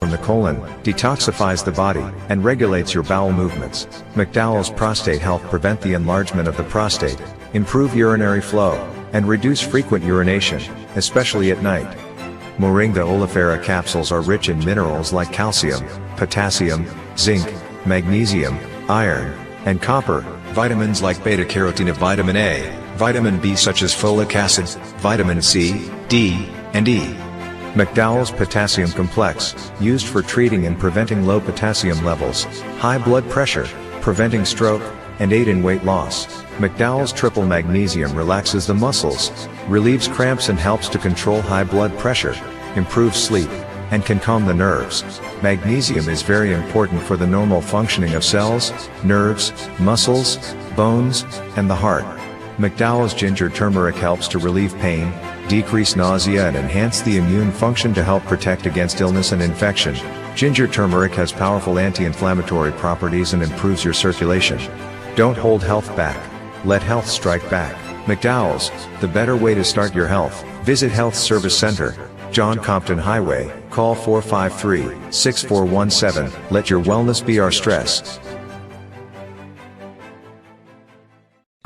from the colon, detoxifies the body, and regulates your bowel movements. McDowell's Prostate Health prevent the enlargement of the prostate, improve urinary flow, and reduce frequent urination, especially at night. Moringa oleifera capsules are rich in minerals like calcium, potassium, zinc, magnesium, iron, and copper, vitamins like beta-carotene, vitamin A, vitamin B such as folic acid, vitamin C, D, and E. McDowell's Potassium Complex, used for treating and preventing low potassium levels, high blood pressure, preventing stroke, and aid in weight loss. McDowell's Triple Magnesium relaxes the muscles, relieves cramps and helps to control high blood pressure, improves sleep, and can calm the nerves. Magnesium is very important for the normal functioning of cells, nerves, muscles, bones, and the heart. McDowell's Ginger Turmeric helps to relieve pain, decrease nausea and enhance the immune function to help protect against illness and infection. Ginger turmeric has powerful anti-inflammatory properties and improves your circulation. Don't hold health back. Let health strike back. McDowell's, the better way to start your health. Visit Health Service Center, John Compton Highway, call 453-6417. Let your wellness be our stress.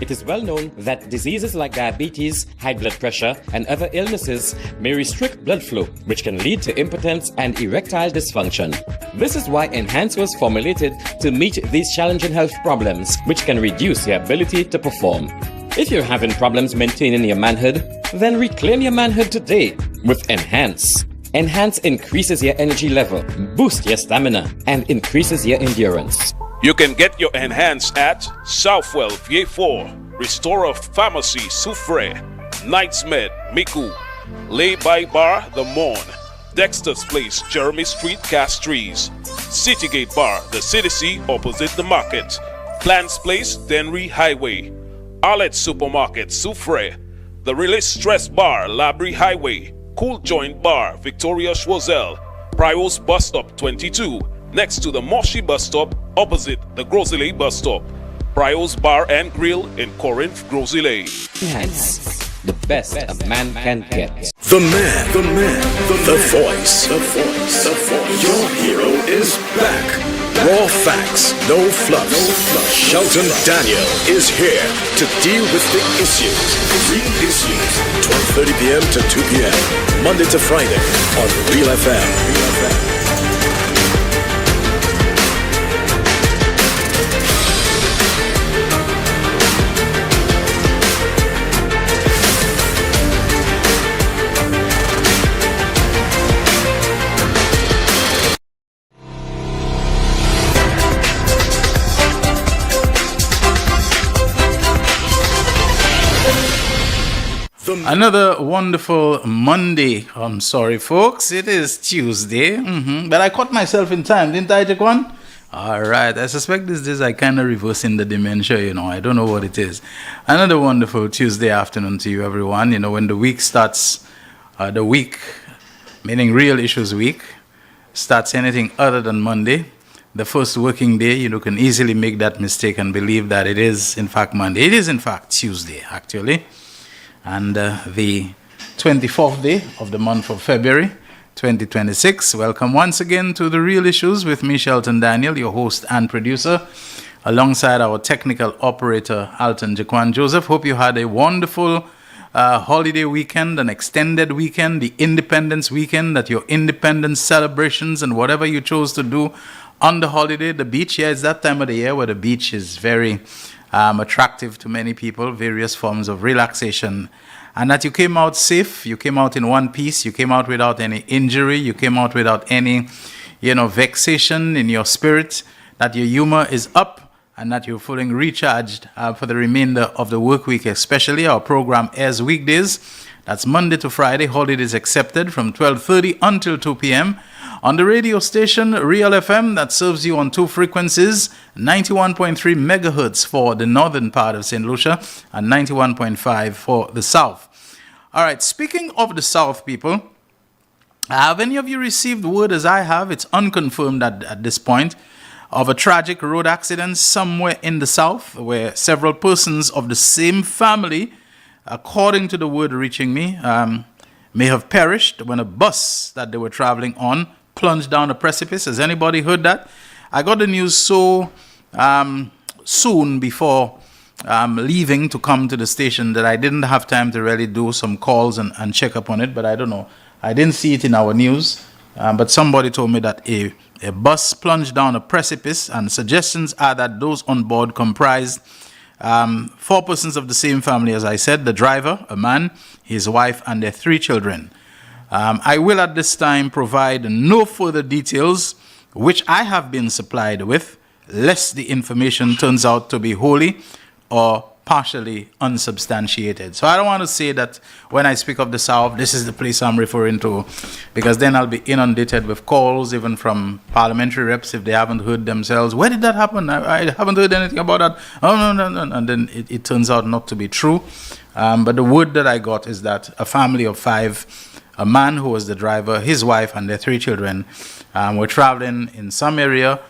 It is well known that diseases like diabetes, high blood pressure, and other illnesses may restrict blood flow, which can lead to impotence and erectile dysfunction. This is why Enhance was formulated to meet these challenging health problems, which can reduce your ability to perform. If you're having problems maintaining your manhood, then reclaim your manhood today with Enhance. Enhance increases your energy level, boosts your stamina, and increases your endurance. You can get your Enhance at Southwell VA4, Restorer Pharmacy Soufre, Knights Med Miku, Lay By Bar The Morn, Dexter's Place Jeremy Street Castries, Citygate Bar The City opposite the market, Plants Place Denry Highway, Arlette Supermarket Soufre, The Release Stress Bar Labrie Highway, Cool Joint Bar Victoria Schwazel, Prios Bus Stop 22, next to the Moshi Bus Stop opposite the Grosley Bus Stop. Prios Bar and Grill in Corinth, Grosley. Enhance, the best a man can get. The voice. Your hero is back. Raw facts, no fluffs. Shelton Daniel is here to deal with the issues. Real issues. 12:30 p.m. to 2 p.m. Monday to Friday on Real FM. Another wonderful Monday. I'm sorry, folks. It is Tuesday. But I caught myself in time, didn't I, Jaquan? All right. I suspect these days I kind of reversing the dementia, I don't know what it is. Another wonderful Tuesday afternoon to you, everyone. When the week starts, the week, meaning Real Issues Week, starts anything other than Monday, the first working day, you can easily make that mistake and believe that it is, in fact, Monday. It is, in fact, Tuesday, actually. And the 24th day of the month of February 2026. Welcome once again to The Real Issues with me, Shelton Daniel, your host and producer, alongside our technical operator, Alton Jaquan Joseph. Hope you had a wonderful holiday weekend, an extended weekend, the Independence weekend, that your independence celebrations and whatever you chose to do on the holiday, the beach. Yeah, it's that time of the year where the beach is very attractive to many people, various forms of relaxation, and that you came out safe, you came out in one piece, you came out without any injury, you came out without any, vexation in your spirit, that your humor is up, and that you're feeling recharged for the remainder of the work week, especially. Our program airs weekdays. That's Monday to Friday, holidays accepted, from 12:30 until 2 p.m. on the radio station Real FM that serves you on two frequencies, 91.3 megahertz for the northern part of St. Lucia and 91.5 for the south. All right, speaking of the south, people, have any of you received word, as I have, it's unconfirmed at this point, of a tragic road accident somewhere in the south where several persons of the same family, according to the word reaching me, may have perished when a bus that they were traveling on plunged down a precipice. Has anybody heard that? I got the news so soon before leaving to come to the station that I didn't have time to really do some calls and check up on it, but I don't know. I didn't see it in our news, but somebody told me that a bus plunged down a precipice, and suggestions are that those on board comprised 4 persons of the same family, as I said, the driver, a man, his wife, and their 3 children. I will at this time provide no further details, which I have been supplied with, lest the information turns out to be wholly or partially unsubstantiated. So I don't want to say that when I speak of the South, this is the place I'm referring to, because then I'll be inundated with calls, even from parliamentary reps, if they haven't heard themselves. Where did that happen? I haven't heard anything about that. Oh, no. And then it turns out not to be true. But the word that I got is that a family of 5, a man who was the driver, his wife, and their 3 children were traveling in some area,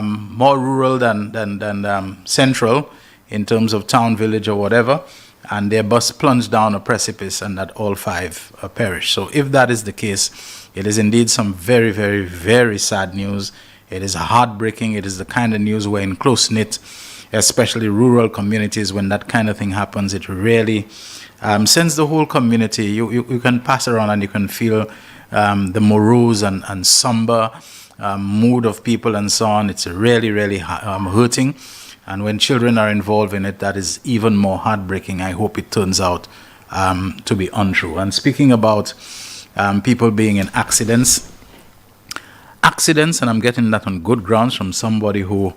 more rural than central, in terms of town, village, or whatever, and their bus plunged down a precipice, and that all 5 perished. So if that is the case, it is indeed some very, very, very sad news. It is heartbreaking. It is the kind of news where in close-knit, especially rural communities, when that kind of thing happens, it really sends the whole community. You can pass around and you can feel the morose and somber mood of people and so on. It's really, really hurting. And when children are involved in it, that is even more heartbreaking. I hope it turns out to be untrue. And speaking about people being in accidents, and I'm getting that on good grounds from somebody who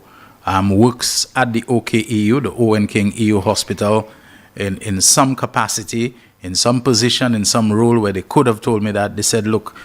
works at the OKEU, the Owen King EU Hospital, in some capacity, in some position, in some role where they could have told me that. They said, look,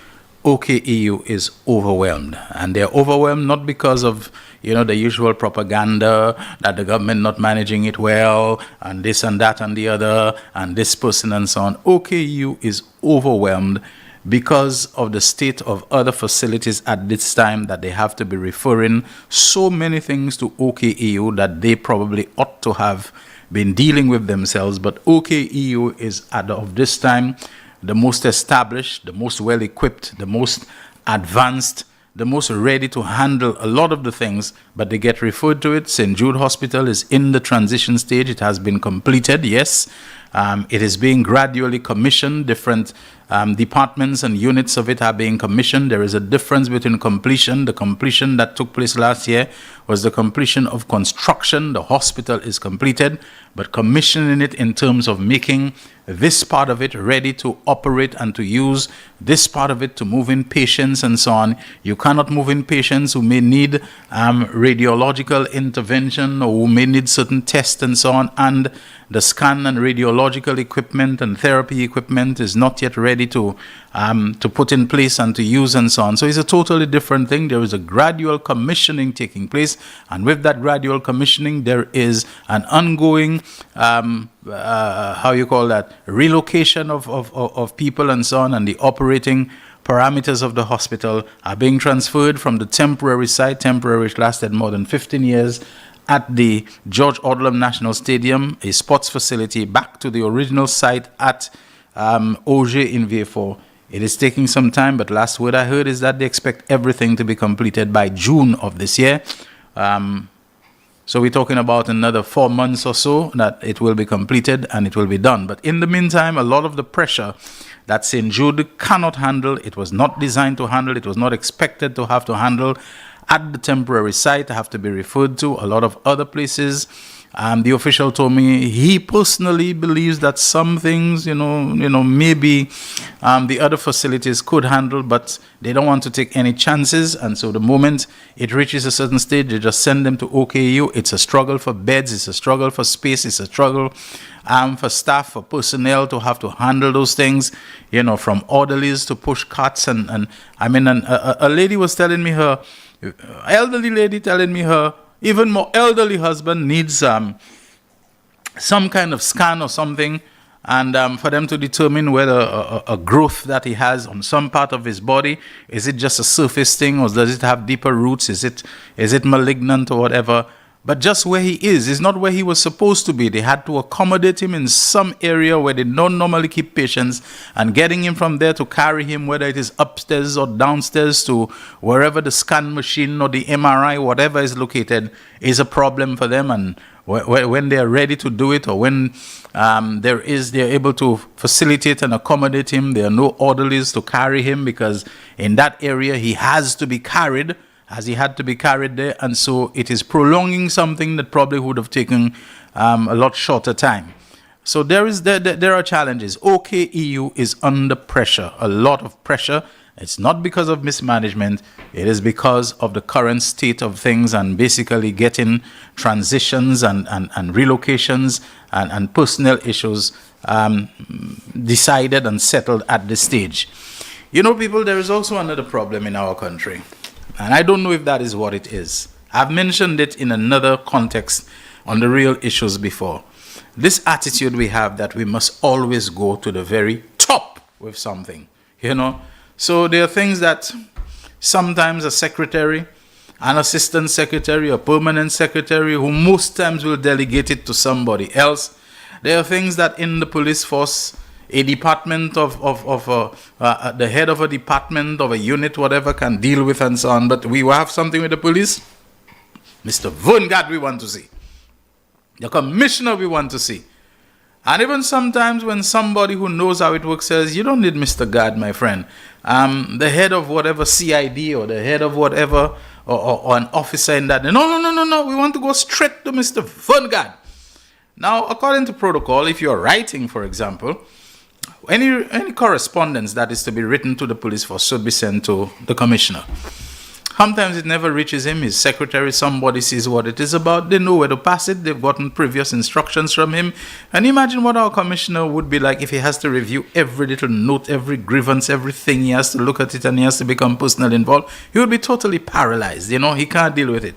OKEU is overwhelmed, and they're overwhelmed not because of the usual propaganda that the government not managing it well, and this and that and the other, and this person and so on. OKEU is overwhelmed because of the state of other facilities at this time, that they have to be referring so many things to OKEU that they probably ought to have been dealing with themselves. But OKEU is, of this time, the most established, the most well-equipped, the most advanced, the most ready to handle a lot of the things, but they get referred to it. St. Jude Hospital is in the transition stage. It has been completed, yes. It is being gradually commissioned. Different departments and units of it are being commissioned. There is a difference between completion. The completion that took place last year was the completion of construction. The hospital is completed, but commissioning it in terms of making this part of it ready to operate and to use, this part of it to move in patients and so on. You cannot move in patients who may need radiological intervention, or who may need certain tests and so on, and the scan and radiological equipment and therapy equipment is not yet ready to put in place and to use and so on. So it's a totally different thing. There is a gradual commissioning taking place, and with that gradual commissioning, there is an ongoing relocation of people and so on, and the operating parameters of the hospital are being transferred from the temporary site, which lasted more than 15 years, at the George Odlum National Stadium, a sports facility, back to the original site at Auger in Vieux-Fort. It is taking some time, but last word I heard is that they expect everything to be completed by June of this year. So we're talking about another 4 months or so that it will be completed and it will be done. But in the meantime, a lot of the pressure that St. Jude cannot handle, it was not designed to handle, it was not expected to have to handle at the temporary site, have to be referred to a lot of other places. The official told me he personally believes that some things, maybe the other facilities could handle, but they don't want to take any chances. And so the moment it reaches a certain stage, they just send them to OKU. It's a struggle for beds, it's a struggle for space, it's a struggle for staff, for personnel to have to handle those things, from orderlies to push carts. And a lady was telling me elderly lady telling me her even more elderly husband needs some kind of scan or something, and for them to determine whether a growth that he has on some part of his body, is it just a surface thing, or does it have deeper roots, is it malignant or whatever. But just where he is not where he was supposed to be. They had to accommodate him in some area where they don't normally keep patients, and getting him from there to carry him, whether it is upstairs or downstairs to wherever the scan machine or the MRI, whatever is located, is a problem for them. And when they're ready to do it, or when they're able to facilitate and accommodate him, there are no orderlies to carry him, because in that area he has to be carried, as he had to be carried there, and so it is prolonging something that probably would have taken a lot shorter time. So there are challenges. OKEU is under pressure, a lot of pressure. It's not because of mismanagement, it is because of the current state of things, and basically getting transitions and relocations and personnel issues decided and settled at this stage. You know, people, there is also another problem in our country. And I don't know if that is what it is. I've mentioned it in another context on the real issues before. This attitude we have that we must always go to the very top with something, you know. So there are things that sometimes a secretary, an assistant secretary, a permanent secretary, who most times will delegate it to somebody else. There are things that in the police force, a department of the head of a department, of a unit, whatever, can deal with and so on. But we will have something with the police. Mr. Vungard we want to see. The commissioner we want to see. And even sometimes when somebody who knows how it works says, you don't need Mr. Guard, my friend. The head of whatever CID or the head of whatever, or an officer in that. No. We want to go straight to Mr. Vungard. Now, according to protocol, if you're writing, for example, any correspondence that is to be written to the police force should be sent to the commissioner. Sometimes it never reaches him. His secretary, somebody sees what it is about. They know where to pass it. They've gotten previous instructions from him. And imagine what our commissioner would be like if he has to review every little note, every grievance, everything. He has to look at it and he has to become personally involved. He would be totally paralyzed. You know, he can't deal with it.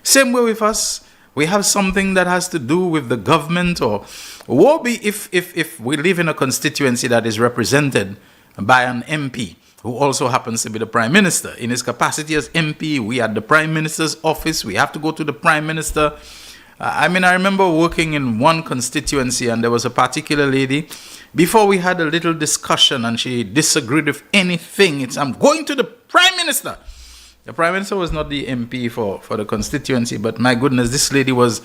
Same way with us. We have something that has to do with the government, or woe be if we live in a constituency that is represented by an MP who also happens to be the Prime Minister. In his capacity as MP, we are at the Prime Minister's office. We have to go to the Prime Minister. I remember working in one constituency, and there was a particular lady. Before we had a little discussion and she disagreed with anything, I'm going to the Prime Minister. The Prime Minister was not the MP for the constituency, but my goodness, this lady was,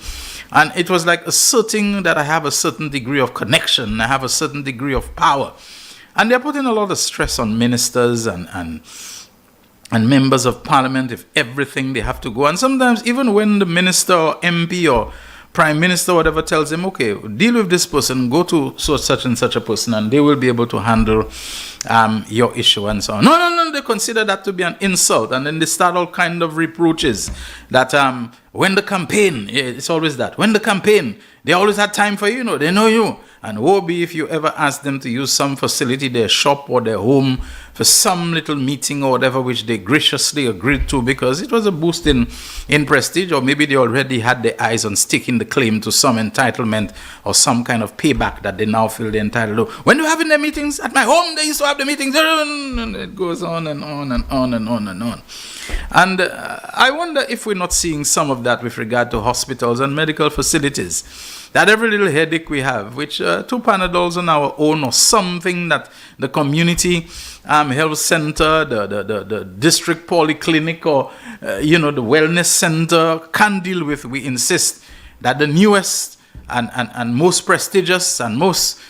and it was like asserting that I have a certain degree of connection, I have a certain degree of power. And they're putting a lot of stress on ministers and members of parliament, if everything they have to go. And sometimes even when the minister or MP or Prime Minister, whatever, tells them, okay, deal with this person, go to such and such a person, and they will be able to handle your issue and so on. No, they consider that to be an insult, and then they start all kind of reproaches that when the campaign, it's always that, when the campaign, they always had time for you, they know you. And woe be if you ever ask them to use some facility, their shop or their home, for some little meeting or whatever, which they graciously agreed to because it was a boost in prestige, or maybe they already had their eyes on sticking the claim to some entitlement or some kind of payback that they now feel they're entitled to. When they're having their meetings at my home, they used to have the meetings, and it goes on and on and on and on and on. And I wonder if we're not seeing some of that with regard to hospitals and medical facilities. That every little headache we have, which 2 Panadols on our own, or something that the community health center, the district polyclinic, or the wellness center can deal with. We insist that the newest and most prestigious and most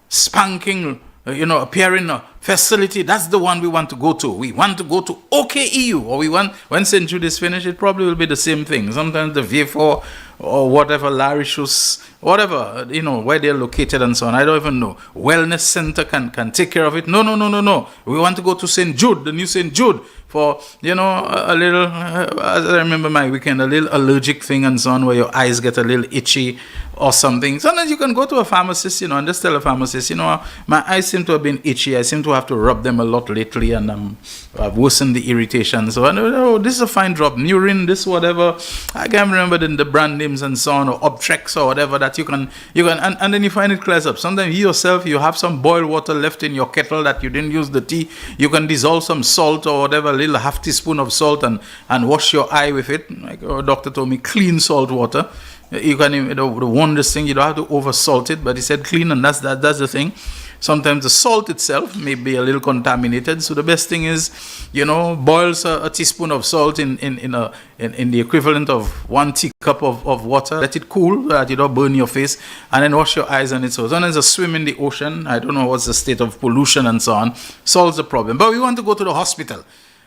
spanking appearing facility, that's the one we want to go to. We want to go to OKEU, or we want, when St. Jude is finished, it probably will be the same thing. Sometimes the V4 or whatever, Larishus, whatever, where they're located and so on. I don't even know. Wellness center can take care of it. No. We want to go to St. Jude, the new St. Jude, for, a little, as I remember my weekend, a little allergic thing and so on, where your eyes get a little itchy or something. Sometimes you can go to a pharmacist, and just tell a pharmacist, my eyes seem to have been itchy. I seem to to have to rub them a lot lately, and I've worsened the irritation. So I know, oh, this is a fine drop, Nurin, this whatever. I can't remember the brand names and so on, or Obtrex or whatever that you can, and then you find it clears up. Sometimes you yourself, you have some boiled water left in your kettle that you didn't use the tea. You can dissolve some salt or whatever, a little half teaspoon of salt, and wash your eye with it. Like our doctor told me, clean salt water. You can, the wondrous thing, you don't have to over salt it, but he said clean, and that's the thing. Sometimes the salt itself may be a little contaminated, so the best thing is, boil a teaspoon of salt in the equivalent of 1 teacup of water. Let it cool, that you don't burn your face, and then wash your eyes on it. So sometimes a swim in the ocean, I don't know what's the state of pollution and so on, solves the problem. But we want to go to the hospital,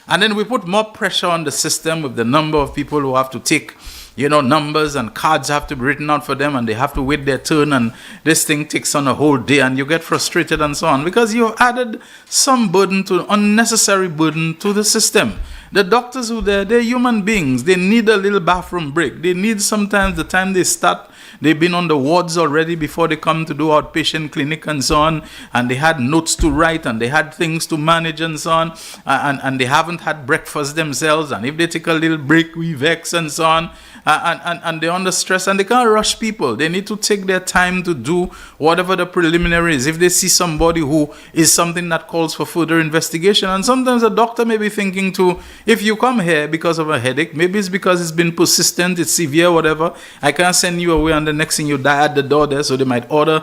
and then we put more pressure on the system with the number of people who have to take numbers, and cards have to be written out for them, and they have to wait their turn, and this thing takes on a whole day, and you get frustrated and so on, because you've added some unnecessary burden to the system. The doctors who they're human beings. They need a little bathroom break. They need sometimes the time they start, they've been on the wards already before they come to do outpatient clinic and so on, and they had notes to write, and they had things to manage and so on, and they haven't had breakfast themselves, and if they take a little break, we vex and so on, and they're under stress, and they can't rush people. They need to take their time to do whatever the preliminary is. If they see somebody who is something that calls for further investigation, and sometimes a doctor may be thinking too, if you come here because of a headache, maybe it's because it's been persistent, it's severe, whatever, I can't send you away, and the next thing you die at the door there, so they might order,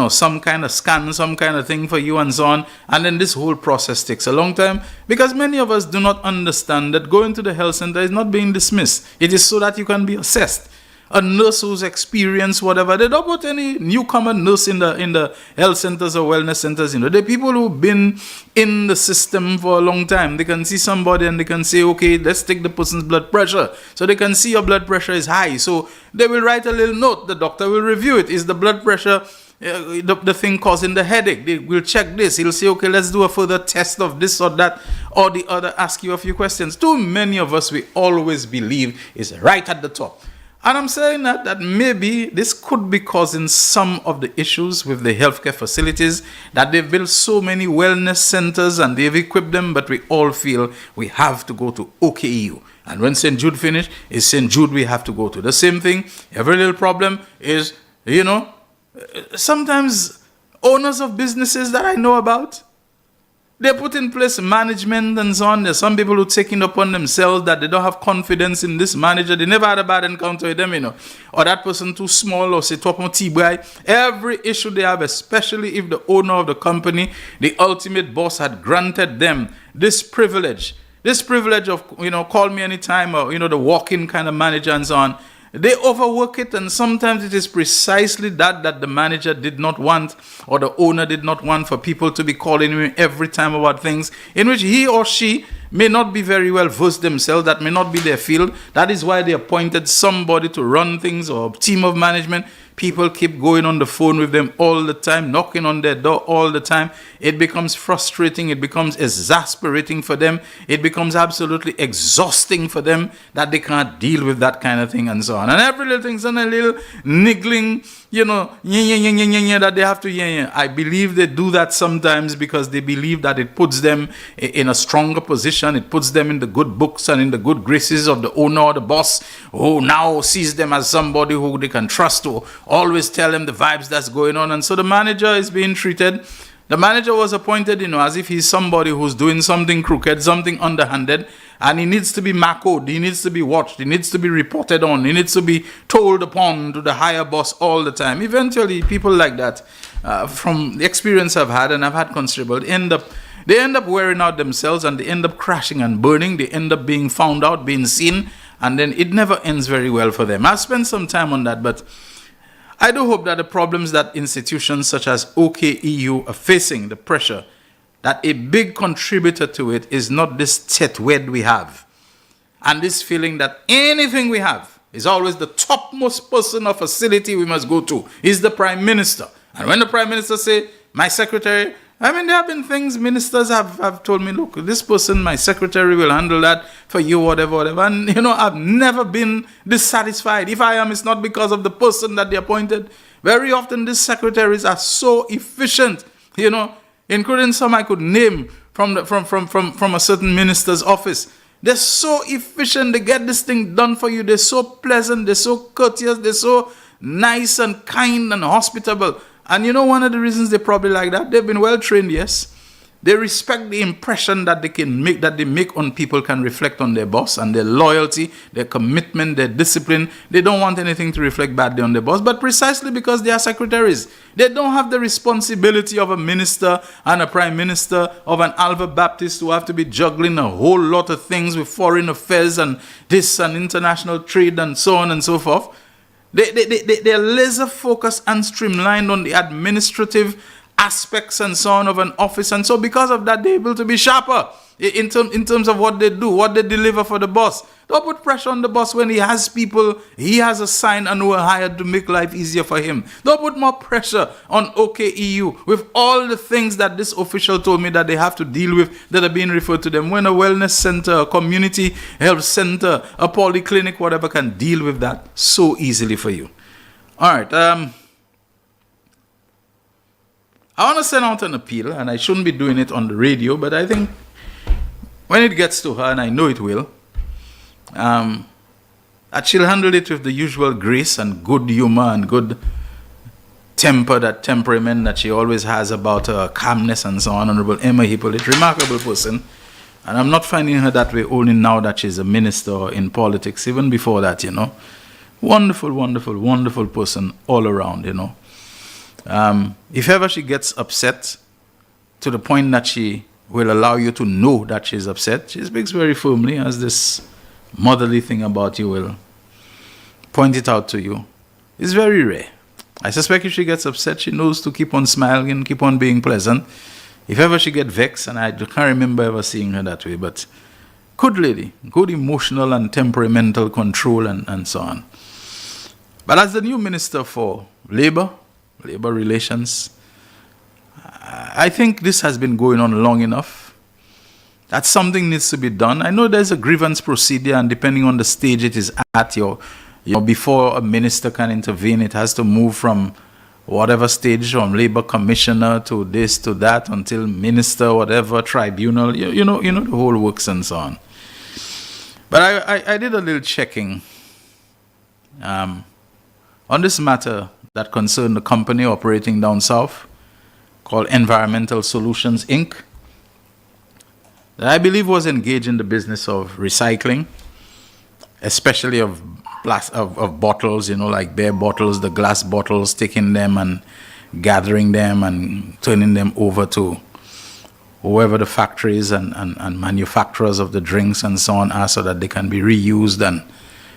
some kind of scan, some kind of thing for you and so on, and then this whole process takes a long time, because many of us do not understand that going to the health center is not being dismissed. It is so that you can be assessed. A nurse who's experienced whatever, they don't put any newcomer nurse in the health centers or wellness centers. They're people who've been in the system for a long time. They can see somebody and they can say, okay, let's take the person's blood pressure. So they can see your blood pressure is high. So they will write a little note. The doctor will review it. Is the blood pressure the thing causing the headache? They will check this. He'll say, okay, let's do a further test of this or that or the other, ask you a few questions. Too many of us, we always believe is right at the top. And I'm saying that maybe this could be causing some of the issues with the healthcare facilities, that they've built so many wellness centers and they've equipped them, but we all feel we have to go to OKEU. And when St. Jude finish, it's St. Jude we have to go to. The same thing, every little problem is, sometimes owners of businesses that I know about, they put in place management and so on. There's some people who take it upon themselves that they don't have confidence in this manager. They never had a bad encounter with them, Or that person too small, or say top T-boy. Every issue they have, especially if the owner of the company, the ultimate boss, had granted them this privilege of, call me anytime, or, the walk-in kind of manager and so on. They overwork it, and sometimes it is precisely that the manager did not want, or the owner did not want, for people to be calling him every time about things in which he or she may not be very well versed themselves. That may not be their field. That is why they appointed somebody to run things, or a team of management. People keep going on the phone with them all the time, knocking on their door all the time. It becomes frustrating. It becomes exasperating for them. It becomes absolutely exhausting for them that they can't deal with that kind of thing and so on. And every little thing's on a little niggling, that they have to, I believe they do that sometimes because they believe that it puts them in a stronger position. It puts them in the good books and in the good graces of the owner or the boss, who now sees them as somebody who they can trust to always tell them the vibes that's going on. And so the manager is being treated. The manager was appointed, as if he's somebody who's doing something crooked, something underhanded, and he needs to be macoed, he needs to be watched, he needs to be reported on, he needs to be told upon to the higher boss all the time. Eventually, people like that, from the experience I've had, and I've had considerable, they end up wearing out themselves, and they end up crashing and burning. They end up being found out, being seen, and then it never ends very well for them. I've spent some time on that, but I do hope that the problems that institutions such as OKEU are facing, the pressure, that a big contributor to it is not this tetwed we have, and this feeling that anything we have is always the topmost person or facility we must go to is the Prime Minister. And when the Prime Minister say, my secretary, there have been things ministers have told me, look, this person, my secretary, will handle that for you, whatever. And, I've never been dissatisfied. If I am, it's not because of the person that they appointed. Very often, these secretaries are so efficient. including some I could name from a certain minister's office. They're so efficient. They get this thing done for you. They're so pleasant. They're so courteous. They're so nice and kind and hospitable. And you know one of the reasons they're probably like that? They've been well trained, yes. They respect the impression that they make on people can reflect on their boss, and their loyalty, their commitment, their discipline. They don't want anything to reflect badly on their boss, but precisely because they are secretaries. They don't have the responsibility of a minister and a prime minister, of an Alva Baptist who have to be juggling a whole lot of things with foreign affairs and this and international trade and so on and so forth. They're laser focused and streamlined on the administrative aspects and so on of an office, and so because of that they're able to be sharper in terms of what they do, what they deliver for the boss. Don't put pressure on the boss when he has people he has assigned and who are hired to make life easier for him. Don't put more pressure on OKEU with all the things that this official told me that they have to deal with that are being referred to them, when a wellness center, a community health center, a polyclinic, whatever, can deal with that so easily for you. All right, I want to send out an appeal, and I shouldn't be doing it on the radio, but I think when it gets to her, and I know it will, that she'll handle it with the usual grace and good humor and good temper, that temperament that she always has about her, calmness and so on. Honorable Emma Hippolyte, remarkable person. And I'm not finding her that way only now that she's a minister or in politics, even before that, you know. Wonderful, wonderful, wonderful person all around, you know. If ever she gets upset to the point that she will allow you to know that she's upset, she speaks very firmly, as this motherly thing about you will point it out to you. It's very rare. I suspect if she gets upset, she knows to keep on smiling and keep on being pleasant. If ever she gets vexed, and I can't remember ever seeing her that way, but good lady, good emotional and temperamental control and so on. But as the new Minister for Labor Relations, I think this has been going on long enough that something needs to be done. I know there's a grievance procedure, and depending on the stage it is at, before a minister can intervene, it has to move from whatever stage, from labor commissioner to this to that, until minister, whatever, tribunal, you know the whole works and so on. But I did a little checking on this matter that concerned a company operating down south called Environmental Solutions, Inc., that I believe was engaged in the business of recycling, especially of bottles, like beer bottles, the glass bottles, taking them and gathering them and turning them over to whoever the factories and manufacturers of the drinks and so on are, so that they can be reused. And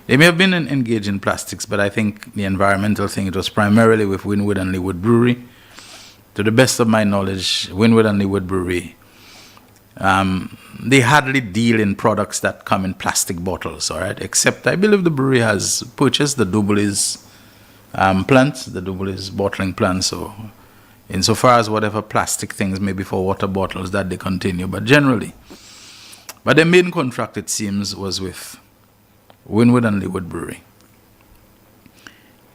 they may have been engaged in plastics, but I think the environmental thing, it was primarily with Wynwood and Leeward Brewery. To the best of my knowledge, Wynwood and Leeward Brewery, they hardly deal in products that come in plastic bottles, all right? Except I believe the brewery has purchased the Dubois plant, the Dubois bottling plant. So insofar as whatever plastic things, maybe for water bottles, that they continue, but generally. But their main contract, it seems, was with Wynwood and Leeward Brewery.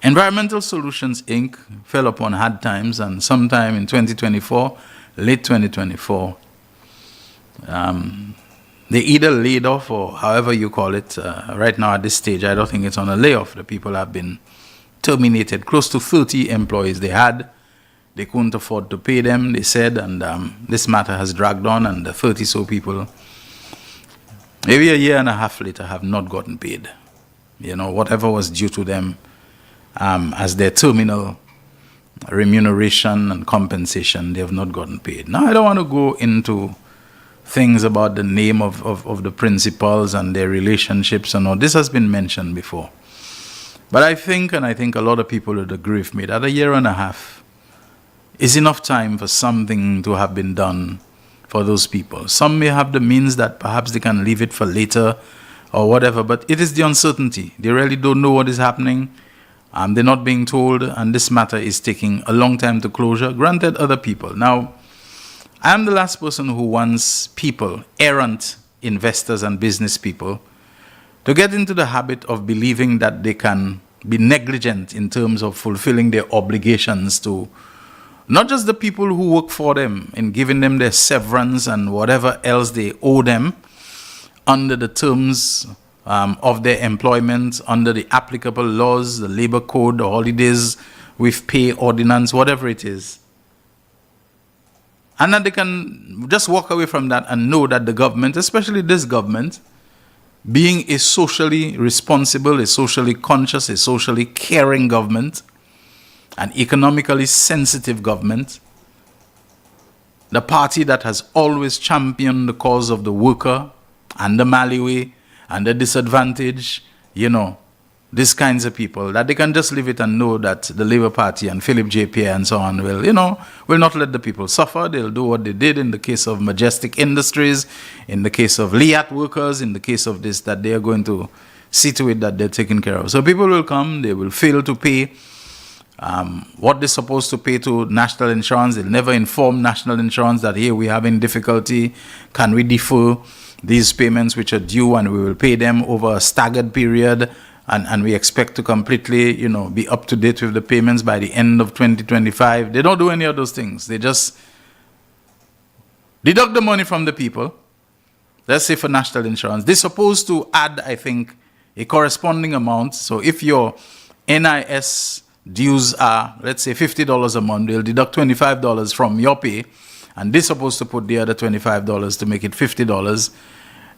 Environmental Solutions, Inc. fell upon hard times, and sometime in 2024, late 2024, they either laid off, or however you call it. Right now at this stage, I don't think it's on a layoff. The people have been terminated. Close to 30 employees they had. They couldn't afford to pay them, they said, and this matter has dragged on, and the 30 so people, maybe a year and a half later, have not gotten paid. Whatever was due to them as their terminal remuneration and compensation, they have not gotten paid. Now, I don't want to go into things about the name of the principals and their relationships and all. This has been mentioned before. But I think a lot of people would agree with me that a year and a half is enough time for something to have been done for those people. Some may have the means that perhaps they can leave it for later or whatever, but it is the uncertainty. They really don't know what is happening. They're not being told, and this matter is taking a long time to closure. Granted, other people. Now, I am the last person who wants people, errant investors and business people, to get into the habit of believing that they can be negligent in terms of fulfilling their obligations to not just the people who work for them in giving them their severance and whatever else they owe them under the terms of their employment, under the applicable laws, the labor code, the holidays with pay ordinance, whatever it is. And that they can just walk away from that and know that the government, especially this government, being a socially responsible, a socially conscious, a socially caring government, an economically sensitive government, the party that has always championed the cause of the worker and the Maliwe and the disadvantaged, these kinds of people, that they can just leave it and know that the Labour Party and Philip J. Pierre and so on will not let the people suffer. They'll do what they did in the case of Majestic Industries, in the case of Liat workers, in the case of this, that they are going to see to it that they're taken care of. So people will come, they will fail to pay what they're supposed to pay to national insurance. They'll never inform national insurance that, here, we're having difficulty, can we defer these payments which are due, and we will pay them over a staggered period. And we expect to completely, be up to date with the payments by the end of 2025. They don't do any of those things. They just deduct the money from the people. Let's say for national insurance. They're supposed to add, I think, a corresponding amount. So if your NIS dues are, let's say, $50 a month, they'll deduct $25 from your pay. And they're supposed to put the other $25 to make it $50.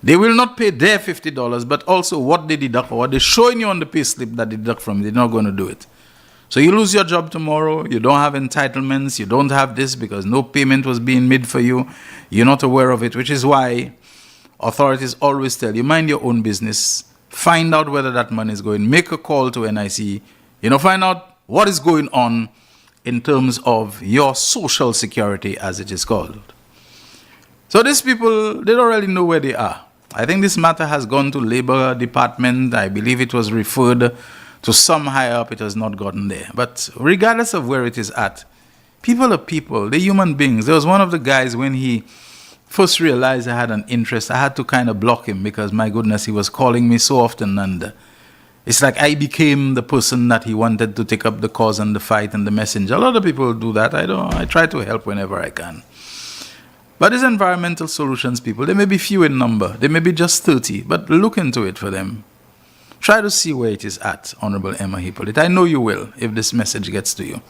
They will not pay their $50, but also what they deduct or what they're showing you on the pay slip that they deduct from. They're not going to do it. So you lose your job tomorrow. You don't have entitlements. You don't have this because no payment was being made for you. You're not aware of it, which is why authorities always tell you, mind your own business. Find out whether that money is going. Make a call to NIC. Find out what is going on in terms of your social security, as it is called. So these people, they don't really know where they are. I think this matter has gone to Labour Department. I believe it was referred to some higher up. It has not gotten there. But regardless of where it is at, people are people. They're human beings. There was one of the guys, when he first realized I had an interest, I had to kind of block him because, my goodness, he was calling me so often. And it's like I became the person that he wanted to take up the cause and the fight and the messenger. A lot of people do that. I try to help whenever I can. But these environmental solutions people, they may be few in number. They may be just 30, but look into it for them. Try to see where it is at, Honorable Emma Hippolyte. I know you will if this message gets to you.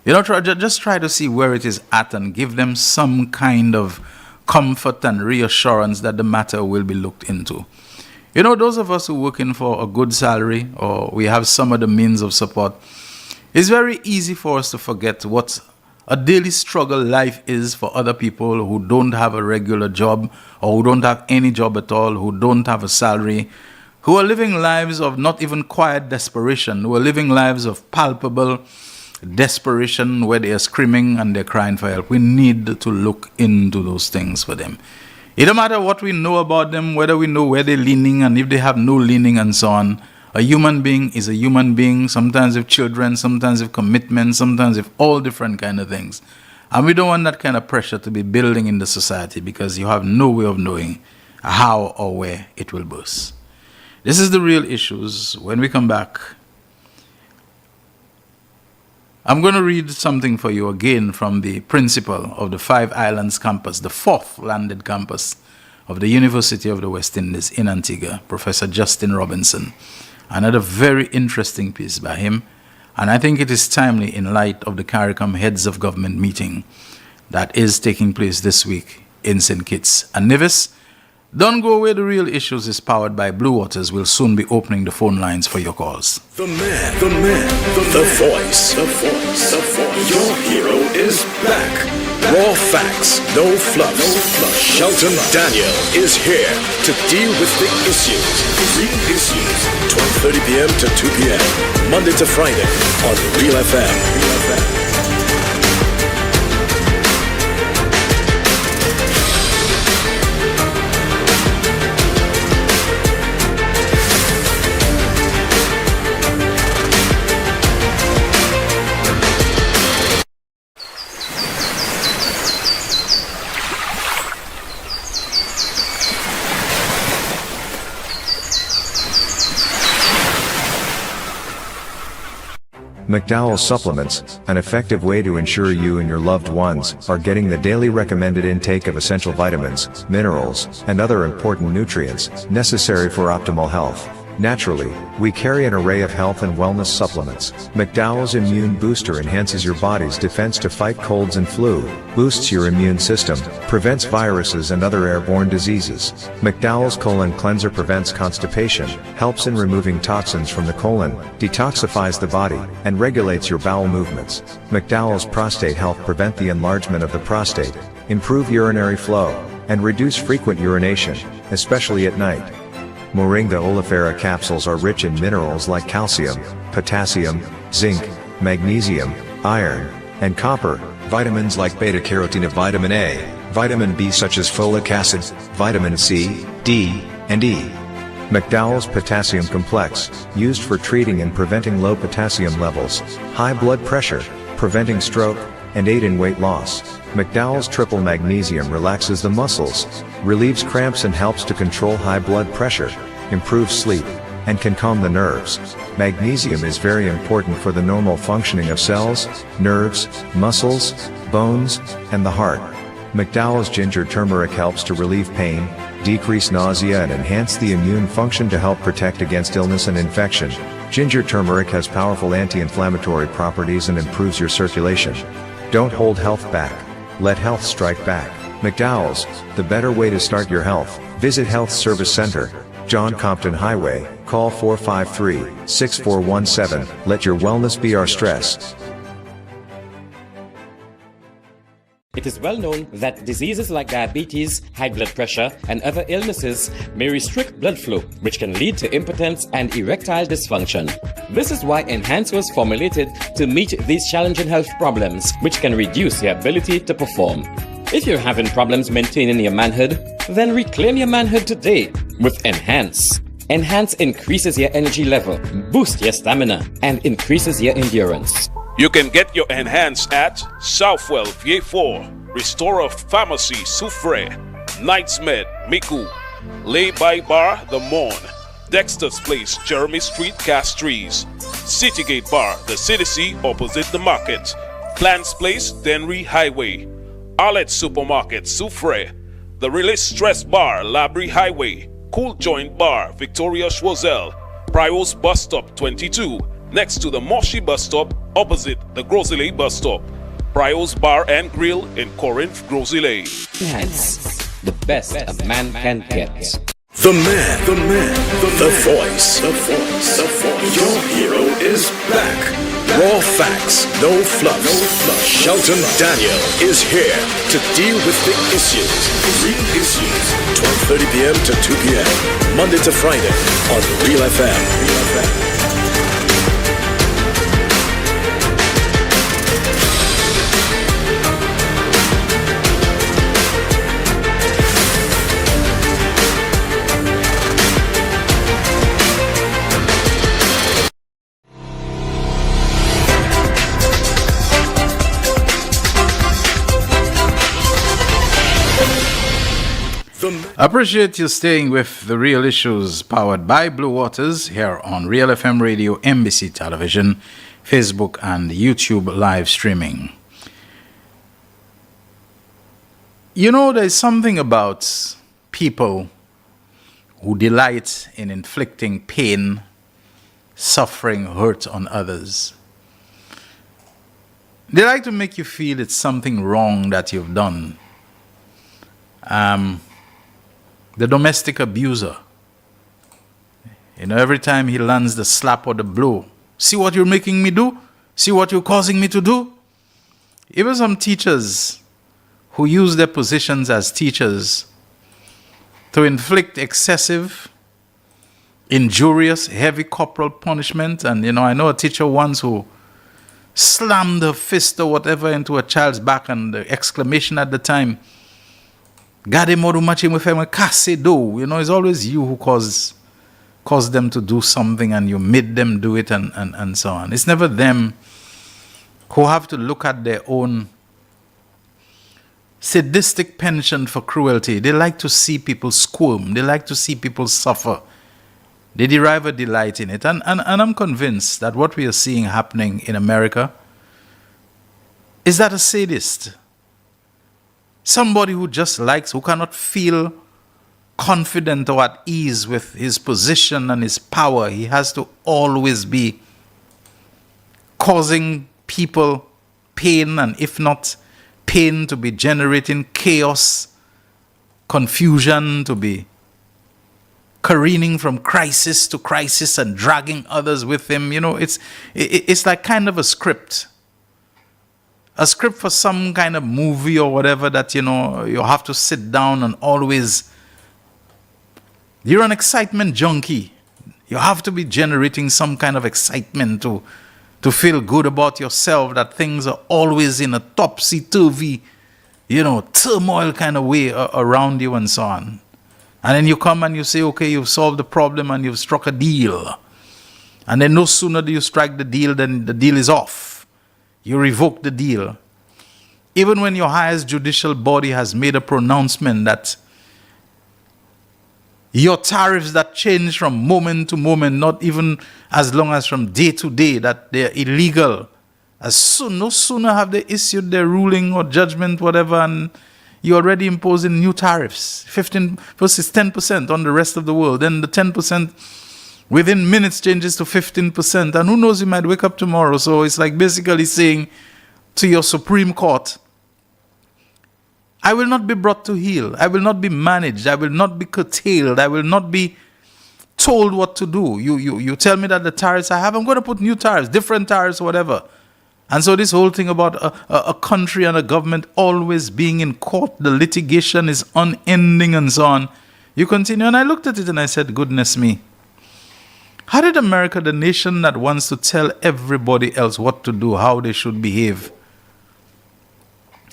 Just try to see where it is at and give them some kind of comfort and reassurance that the matter will be looked into. Those of us who are working for a good salary or we have some of the means of support, it's very easy for us to forget what a daily struggle life is for other people who don't have a regular job or who don't have any job at all, who don't have a salary, who are living lives of not even quiet desperation, who are living lives of palpable desperation where they are screaming and they're crying for help. We need to look into those things for them. It don't matter what we know about them, whether we know where they're leaning and if they have no leaning and so on. A human being is a human being, sometimes with children, sometimes with commitment, sometimes with all different kind of things. And we don't want that kind of pressure to be building in the society because you have no way of knowing how or where it will burst. This is the real issues. When we come back, I'm going to read something for you again from the principal of the Five Islands campus, the fourth landed campus of the University of the West Indies in Antigua, Professor Justin Robinson. Another very interesting piece by him, and I think it is timely in light of the CARICOM Heads of Government meeting that is taking place this week in St. Kitts and Nevis. Don't go away, the real issues is powered by Blue Waters. We'll soon be opening the phone lines for your calls. The man, the voice. Your hero is back. Raw facts, no fluff. Shelton Daniel is here to deal with the issues. Real issues. 12:30 p.m. to 2 p.m. Monday to Friday on Real FM. McDowell's supplements, an effective way to ensure you and your loved ones are getting the daily recommended intake of essential vitamins, minerals, and other important nutrients necessary for optimal health. Naturally, we carry an array of health and wellness supplements. McDowell's Immune Booster enhances your body's defense to fight colds and flu, boosts your immune system, prevents viruses and other airborne diseases. McDowell's Colon Cleanser prevents constipation, helps in removing toxins from the colon, detoxifies the body, and regulates your bowel movements. McDowell's Prostate Health prevent the enlargement of the prostate, improve urinary flow, and reduce frequent urination, especially at night. Moringa oleifera capsules are rich in minerals like calcium, potassium, zinc, magnesium, iron, and copper, vitamins like beta-carotene of vitamin A, vitamin B such as folic acid, vitamin C, D, and E. McDowell's Potassium Complex, used for treating and preventing low potassium levels, high blood pressure, preventing stroke, and aid in weight loss. McDowell's Triple Magnesium relaxes the muscles, relieves cramps and helps to control high blood pressure, improves sleep, and can calm the nerves. Magnesium is very important for the normal functioning of cells, nerves, muscles, bones, and the heart. McDowell's Ginger Turmeric helps to relieve pain, decrease nausea and enhance the immune function to help protect against illness and infection. Ginger turmeric has powerful anti-inflammatory properties and improves your circulation. Don't hold health back. Let health strike back. McDowell's, the better way to start your health. Visit Health Service Center, John Compton Highway, call 453-6417. Let your wellness be our stress. It is well known that diseases like diabetes, high blood pressure, and other illnesses may restrict blood flow, which can lead to impotence and erectile dysfunction. This is why Enhance was formulated to meet these challenging health problems, which can reduce your ability to perform. If you're having problems maintaining your manhood, then reclaim your manhood today with Enhance. Enhance increases your energy level, boosts your stamina, and increases your endurance. You can get your Enhance at Southwell VA4, Restorer Pharmacy Soufre, Knights Med Miku, Lay by Bar The Morn, Dexter's Place Jeremy Street Castries, Citygate Bar The City opposite the market, Plants Place Denry Highway, Arlette Supermarket Soufre, The Release Stress Bar Labrie Highway, Cool Joint Bar Victoria Schwazel, Prios Bus Stop 22, next to the Moshi Bus Stop opposite the Grosley Bus Stop. Prios Bar and Grill in Corinth, Grosley. Enhance, the best a man can get. The man, the voice. Your hero is back. Raw facts, no fluff. Shelton Daniel is here to deal with the issues. Real issues. 12:30 p.m. to 2 p.m. Monday to Friday on Real FM. Appreciate you staying with the Real Issues powered by Blue Waters here on Real FM Radio, NBC Television, Facebook and YouTube live streaming. You know, there's something about people who delight in inflicting pain, suffering, hurt on others. They like to make you feel it's something wrong that you've done. The domestic abuser, you know, every time he lands the slap or the blow, see what you're making me do? See what you're causing me to do? Even some teachers who use their positions as teachers to inflict excessive, injurious, heavy corporal punishment. And, you know, I know a teacher once who slammed her fist or whatever into a child's back, and the exclamation at the time, Gade modu machim with him kase do. You know, it's always you who cause them to do something and you made them do it and so on. It's never them who have to look at their own sadistic penchant for cruelty. They like to see people squirm. They like to see people suffer. They derive a delight in it. And I'm convinced that what we are seeing happening in America is that a sadist, somebody who just likes, who cannot feel confident or at ease with his position and his power, he has to always be causing people pain, and if not pain, to be generating chaos, confusion, to be careening from crisis to crisis and dragging others with him. It's like kind of a script for some kind of movie or whatever that, you have to sit down and always, you're an excitement junkie. You have to be generating some kind of excitement to feel good about yourself, that things are always in a topsy-turvy, turmoil kind of way around you and so on. And then you come and you say, okay, you've solved the problem and you've struck a deal. And then no sooner do you strike the deal than the deal is off. You revoke the deal. Even when your highest judicial body has made a pronouncement that your tariffs that change from moment to moment, not even as long as from day to day, that they're illegal. No sooner have they issued their ruling or judgment, whatever, and you're already imposing new tariffs. 15 versus 10% on the rest of the world. Then the 10% within minutes changes to 15%. And who knows, you might wake up tomorrow. So it's like basically saying to your Supreme Court, I will not be brought to heel. I will not be managed. I will not be curtailed. I will not be told what to do. You tell me that the tariffs I have, I'm going to put new tariffs, different tariffs, whatever. And so this whole thing about a country and a government always being in court, the litigation is unending and so on. You continue, and I looked at it and I said, goodness me. How did America, the nation that wants to tell everybody else what to do, how they should behave,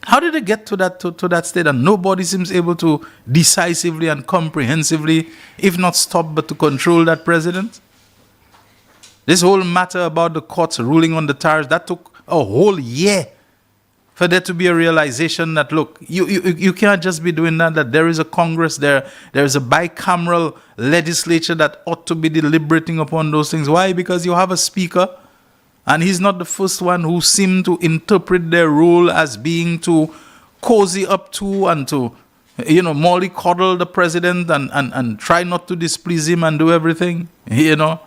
how did they get to that state, and nobody seems able to decisively and comprehensively, if not stop, but to control that president? This whole matter about the courts ruling on the tariffs, that took a whole year for there to be a realization that, look, you can't just be doing that there is a Congress, there is a bicameral legislature that ought to be deliberating upon those things. Why? Because you have a speaker, and he's not the first one who seemed to interpret their role as being to cozy up to and to, mollycoddle the president and try not to displease him and do everything, It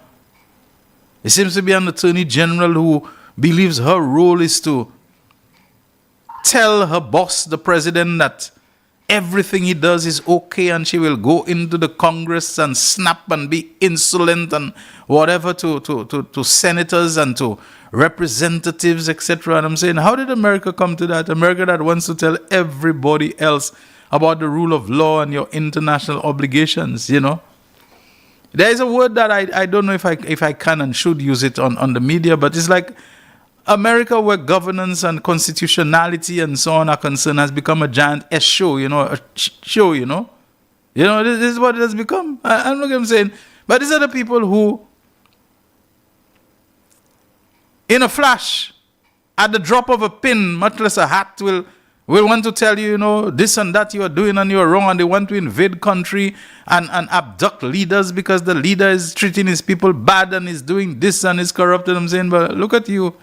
seems to be an attorney general who believes her role is to tell her boss, the president, that everything he does is okay, and she will go into the Congress and snap and be insolent and whatever to senators and to representatives, etc. And I'm saying, how did America come to that? America that wants to tell everybody else about the rule of law and your international obligations, There is a word that I don't know if I can and should use it on the media, but it's like America, where governance and constitutionality and so on are concerned, has become a giant show, a show, This is what it has become. I don't know what I'm saying. But these are the people who, in a flash, at the drop of a pin, much less a hat, will want to tell you, this and that you are doing and you are wrong, and they want to invade country and abduct leaders because the leader is treating his people bad and is doing this and is corrupted. I'm saying, but look at you,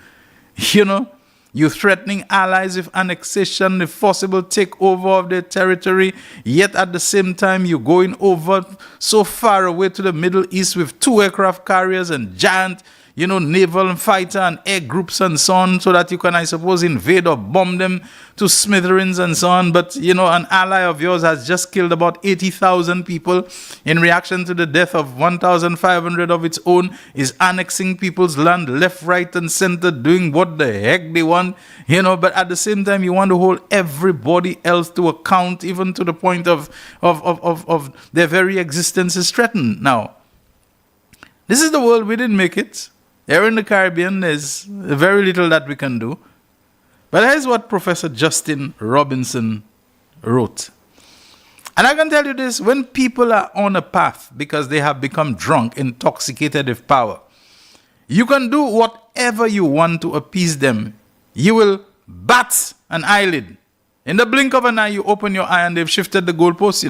you threatening allies with annexation, the forcible takeover of their territory, yet at the same time you're going over so far away to the Middle East with 2 aircraft carriers and giant naval fighter and air groups and so on, so that you can, I suppose, invade or bomb them to smithereens and so on. But, an ally of yours has just killed about 80,000 people in reaction to the death of 1,500 of its own, is annexing people's land left, right, and center, doing what the heck they want, but at the same time, you want to hold everybody else to account, even to the point of their very existence is threatened. Now, this is the world. We didn't make it. Here in the Caribbean, there's very little that we can do. But here's what Professor Justin Robinson wrote. And I can tell you this, when people are on a path because they have become drunk, intoxicated with power, you can do whatever you want to appease them. You will bat an eyelid. In the blink of an eye, you open your eye and they've shifted the goalpost,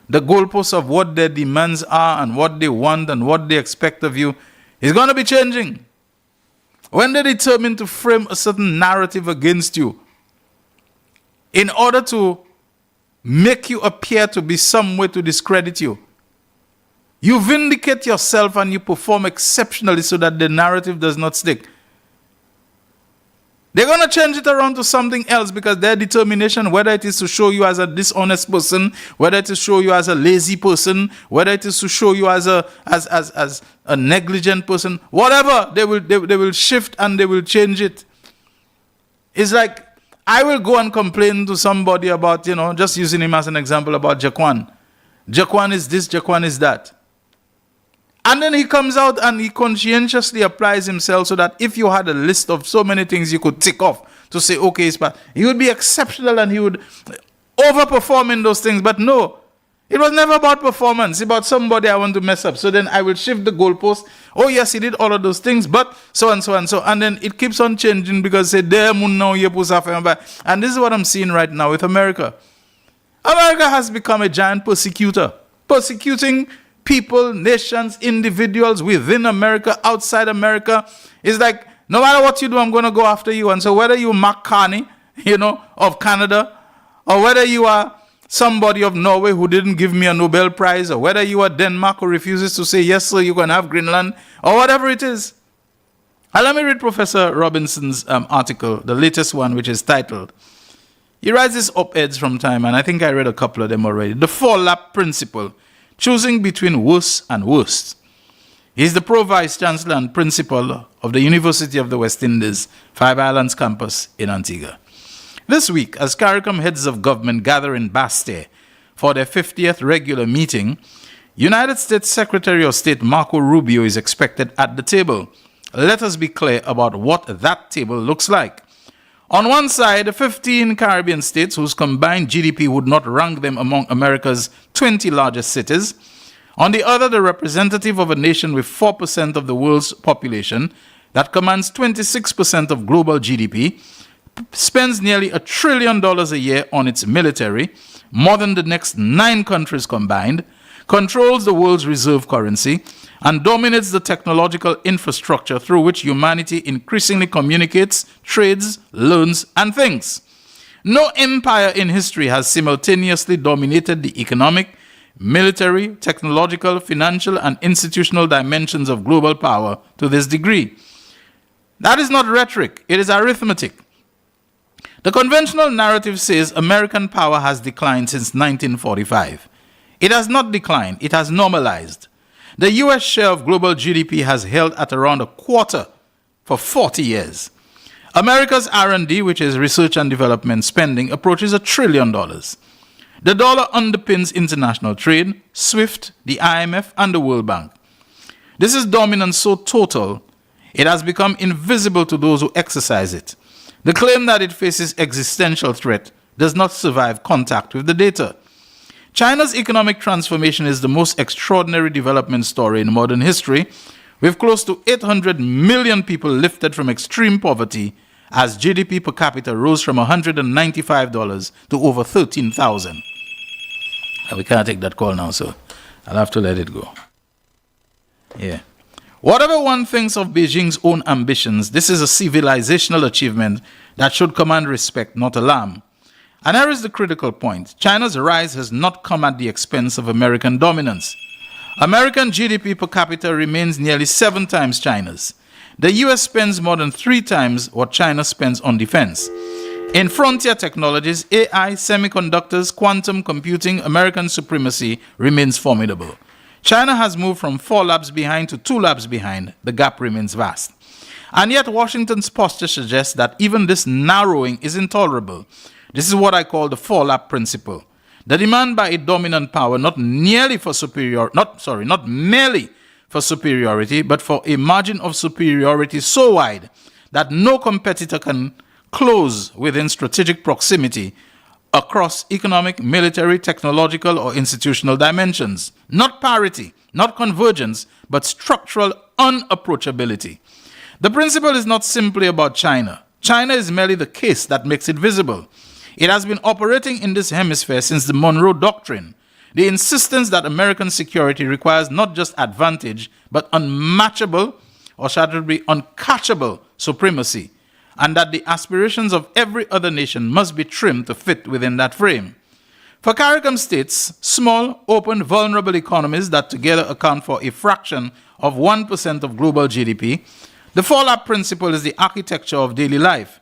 the goalposts of what their demands are and what they want and what they expect of you is going to be changing. When they're determined to frame a certain narrative against you in order to make you appear to be some way to discredit you, you vindicate yourself and you perform exceptionally so that the narrative does not stick. They're going to change it around to something else because their determination, whether it is to show you as a dishonest person, whether it is to show you as a lazy person, whether it is to show you as a negligent person, whatever, they will shift and they will change it. It's like, I will go and complain to somebody about, just using him as an example, about Jaquan. Jaquan is this, Jaquan is that. And then he comes out and he conscientiously applies himself so that if you had a list of so many things you could tick off to say, okay, he would be exceptional and he would overperform in those things. But no, it was never about performance. It's about somebody I want to mess up. So then I will shift the goalpost. Oh yes, he did all of those things, but so and so and so. And then it keeps on changing because say, and this is what I'm seeing right now with America. America has become a giant persecutor, persecuting people, nations, individuals within America, outside America. It's like, no matter what you do, I'm going to go after you. And so whether you're Mark Carney, of Canada, or whether you are somebody of Norway who didn't give me a Nobel Prize, or whether you are Denmark who refuses to say, yes, sir, you can have Greenland, or whatever it is. And let me read Professor Robinson's article, the latest one, which is titled, he writes these op-eds from time, and I think I read a couple of them already. The 4-lap principle. Choosing between worse and worst. He is the Pro-Vice Chancellor and Principal of the University of the West Indies, Five Islands campus in Antigua. This week, as CARICOM heads of government gather in Basté for their 50th regular meeting, United States Secretary of State Marco Rubio is expected at the table. Let us be clear about what that table looks like. On one side, the 15 Caribbean states whose combined GDP would not rank them among America's 20 largest cities. On the other, the representative of a nation with 4% of the world's population that commands 26% of global GDP, spends nearly $1 trillion a year on its military, more than the next 9 countries combined, controls the world's reserve currency, and dominates the technological infrastructure through which humanity increasingly communicates, trades, learns, and thinks. No empire in history has simultaneously dominated the economic, military, technological, financial, and institutional dimensions of global power to this degree. That is not rhetoric, it is arithmetic. The conventional narrative says American power has declined since 1945. It has not declined, it has normalized. The U.S. share of global GDP has held at around a quarter for 40 years. America's R&D, which is research and development spending, approaches $1 trillion. The dollar underpins international trade, SWIFT, the IMF, and the World Bank. This is dominance so total, it has become invisible to those who exercise it. The claim that it faces existential threat does not survive contact with the data. China's economic transformation is the most extraordinary development story in modern history, with close to 800 million people lifted from extreme poverty as GDP per capita rose from $195 to over $13,000. We can't take that call now, so I'll have to let it go. Yeah. Whatever one thinks of Beijing's own ambitions, this is a civilizational achievement that should command respect, not alarm. And here is the critical point. China's rise has not come at the expense of American dominance. American GDP per capita remains nearly 7 times China's. The US spends more than 3 times what China spends on defense. In frontier technologies, AI, semiconductors, quantum computing, American supremacy remains formidable. China has moved from 4 laps behind to 2 laps behind. The gap remains vast. And yet Washington's posture suggests that even this narrowing is intolerable. This is what I call the 4-lap principle. The demand by a dominant power not merely for superiority, but for a margin of superiority so wide that no competitor can close within strategic proximity across economic, military, technological, or institutional dimensions. Not parity, not convergence, but structural unapproachability. The principle is not simply about China. China is merely the case that makes it visible. It has been operating in this hemisphere since the Monroe Doctrine. The insistence that American security requires not just advantage, but unmatchable, or shall it be uncatchable supremacy, and that the aspirations of every other nation must be trimmed to fit within that frame. For CARICOM states, small, open, vulnerable economies that together account for a fraction of 1% of global GDP, the fallout principle is the architecture of daily life.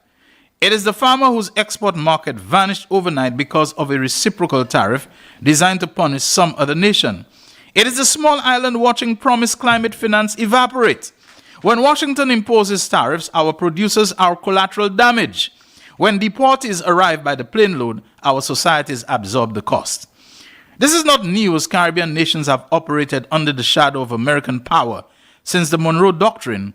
It is the farmer whose export market vanished overnight because of a reciprocal tariff designed to punish some other nation. It is the small island watching promised climate finance evaporate. When Washington imposes tariffs, our producers are collateral damage. When deportees arrive by the plane load, our societies absorb the cost. This is not new, as Caribbean nations have operated under the shadow of American power since the Monroe Doctrine.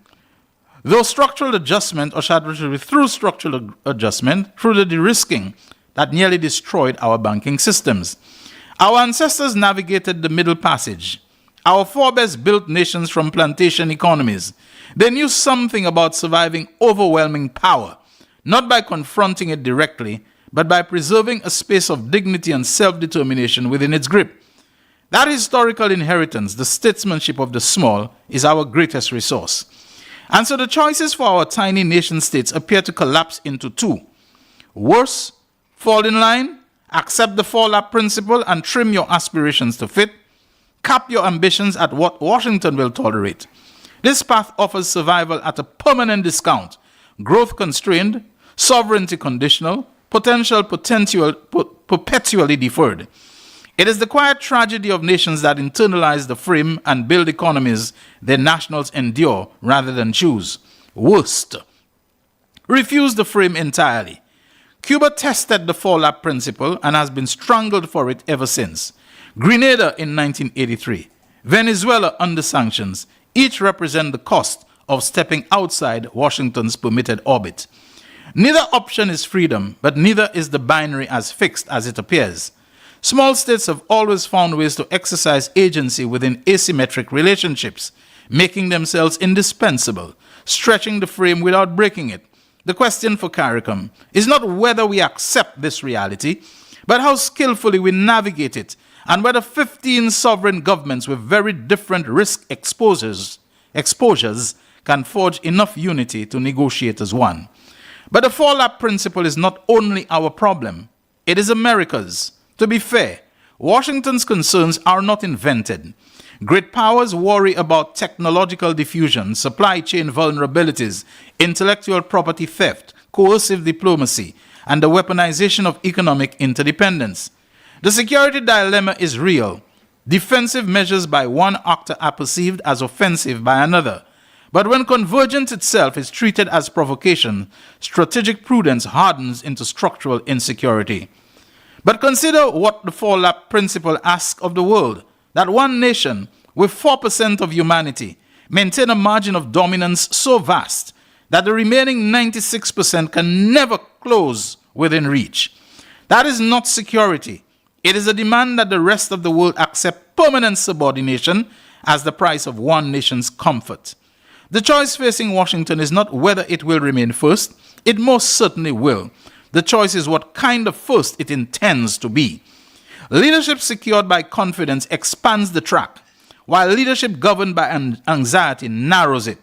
Though structural adjustment, or through structural adjustment, through the de-risking that nearly destroyed our banking systems. Our ancestors navigated the Middle Passage. Our forebears built nations from plantation economies. They knew something about surviving overwhelming power, not by confronting it directly, but by preserving a space of dignity and self-determination within its grip. That historical inheritance, the statesmanship of the small, is our greatest resource. And so the choices for our tiny nation states appear to collapse into two. Worse, fall in line, accept the fallout principle and trim your aspirations to fit, cap your ambitions at what Washington will tolerate. This path offers survival at a permanent discount, growth constrained, sovereignty conditional, potential perpetually deferred. It is the quiet tragedy of nations that internalize the frame and build economies their nationals endure rather than choose. Worst, refuse the frame entirely. Cuba tested the fallout principle and has been strangled for it ever since. Grenada in 1983, Venezuela under sanctions, each represent the cost of stepping outside Washington's permitted orbit. Neither option is freedom, but neither is the binary as fixed as it appears. Small states have always found ways to exercise agency within asymmetric relationships, making themselves indispensable, stretching the frame without breaking it. The question for CARICOM is not whether we accept this reality, but how skillfully we navigate it, and whether 15 sovereign governments with very different risk exposures can forge enough unity to negotiate as one. But the fallout principle is not only our problem, it is America's. To be fair, Washington's concerns are not invented. Great powers worry about technological diffusion, supply chain vulnerabilities, intellectual property theft, coercive diplomacy, and the weaponization of economic interdependence. The security dilemma is real. Defensive measures by one actor are perceived as offensive by another. But when convergence itself is treated as provocation, strategic prudence hardens into structural insecurity. But consider what the fallout principle asks of the world, that one nation with 4% of humanity maintain a margin of dominance so vast that the remaining 96% can never close within reach. That is not security. It is a demand that the rest of the world accept permanent subordination as the price of one nation's comfort. The choice facing Washington is not whether it will remain first. It most certainly will. The choice is what kind of first it intends to be. Leadership secured by confidence expands the track, while leadership governed by anxiety narrows it.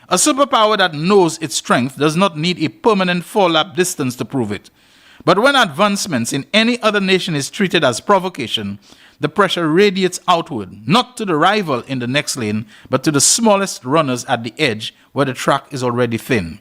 A superpower that knows its strength does not need a permanent fallout distance to prove it. But when advancements in any other nation is treated as provocation, the pressure radiates outward, not to the rival in the next lane, but to the smallest runners at the edge where the track is already thin.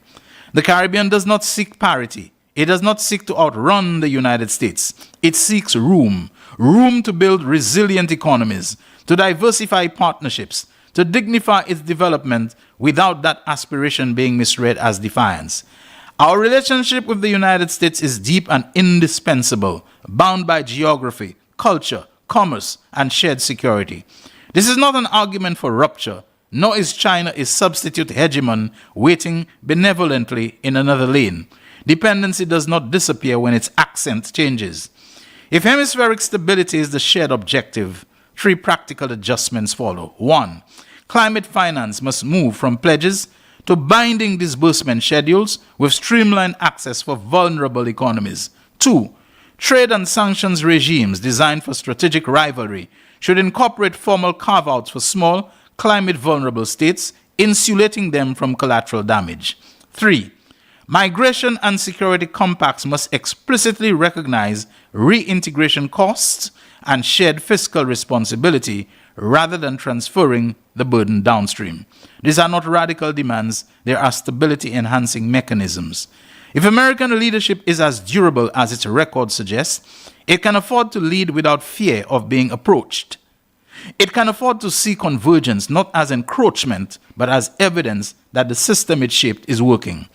The Caribbean does not seek parity. It does not seek to outrun the United States. It seeks room to build resilient economies, to diversify partnerships, to dignify its development without that aspiration being misread as defiance. Our relationship with the United States is deep and indispensable, bound by geography, culture, commerce, and shared security. This is not an argument for rupture, nor is China a substitute hegemon waiting benevolently in another lane. Dependency does not disappear when its accent changes. If hemispheric stability is the shared objective, 3 practical adjustments follow. 1. Climate finance must move from pledges to binding disbursement schedules with streamlined access for vulnerable economies. 2. Trade and sanctions regimes designed for strategic rivalry should incorporate formal carve-outs for small, climate-vulnerable states, insulating them from collateral damage. 3. Migration and security compacts must explicitly recognize reintegration costs and shared fiscal responsibility rather than transferring the burden downstream. These are not radical demands, they are stability-enhancing mechanisms. If American leadership is as durable as its record suggests, it can afford to lead without fear of being approached. It can afford to see convergence not as encroachment, but as evidence that the system it shaped is working.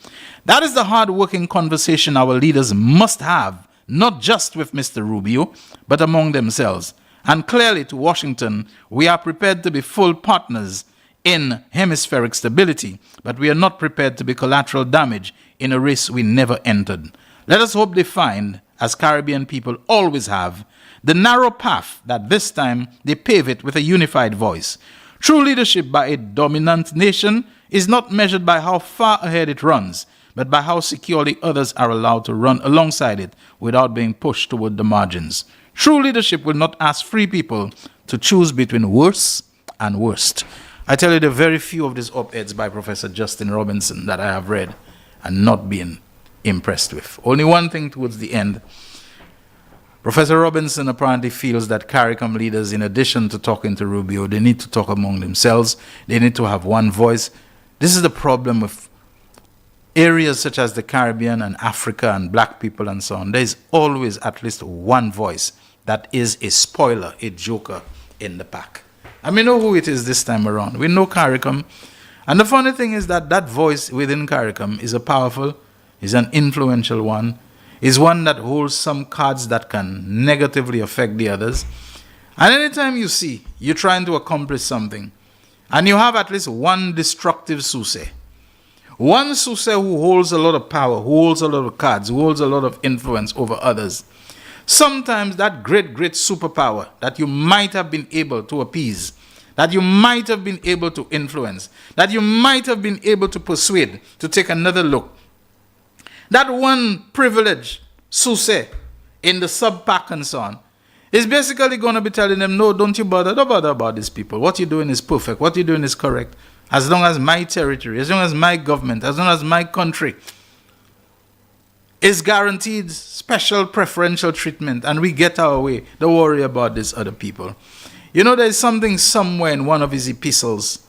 That is the hard-working conversation our leaders must have, not just with Mr. Rubio, but among themselves. And clearly to Washington, we are prepared to be full partners in hemispheric stability, but we are not prepared to be collateral damage in a race we never entered. Let us hope they find, as Caribbean people always have, the narrow path that this time they pave it with a unified voice. True leadership by a dominant nation is not measured by how far ahead it runs, but by how securely others are allowed to run alongside it without being pushed toward the margins. True leadership will not ask free people to choose between worse and worst. I tell you, there are very few of these op-eds by Professor Justin Robinson that I have read and not been impressed with. Only one thing towards the end. Professor Robinson apparently feels that CARICOM leaders, in addition to talking to Rubio, they need to talk among themselves. They need to have one voice. This is the problem with areas such as the Caribbean and Africa and black people and so on. There is always at least one voice that is a spoiler, a joker in the pack. And we know who it is this time around. We know CARICOM. And the funny thing is that that voice within CARICOM is a powerful, is an influential one, is one that holds some cards that can negatively affect the others. And anytime you see you're trying to accomplish something, and you have at least one destructive Suse, one Suse who holds a lot of power, who holds a lot of cards, who holds a lot of influence over others, sometimes that great superpower that you might have been able to appease, that you might have been able to influence, that you might have been able to persuade to take another look, that one privilege, Suse, in the sub-pack and so on, is basically going to be telling them, no, don't bother about these people. What you're doing is perfect. What you're doing is correct. As long as my territory, as long as my government, as long as my country is guaranteed special preferential treatment and we get our way, don't worry about these other people. You know, there's something somewhere in one of his epistles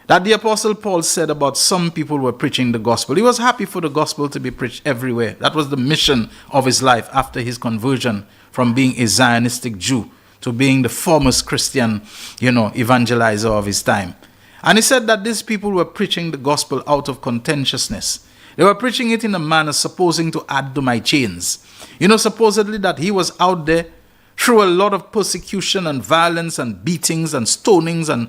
that the Apostle Paul said about some people who were preaching the gospel. He was happy for the gospel to be preached everywhere. That was the mission of his life after his conversion from being a Zionistic Jew to being the foremost Christian, evangelizer of his time. And he said that these people were preaching the gospel out of contentiousness. They were preaching it in a manner supposing to add to my chains. Supposedly that he was out there through a lot of persecution and violence and beatings and stonings and,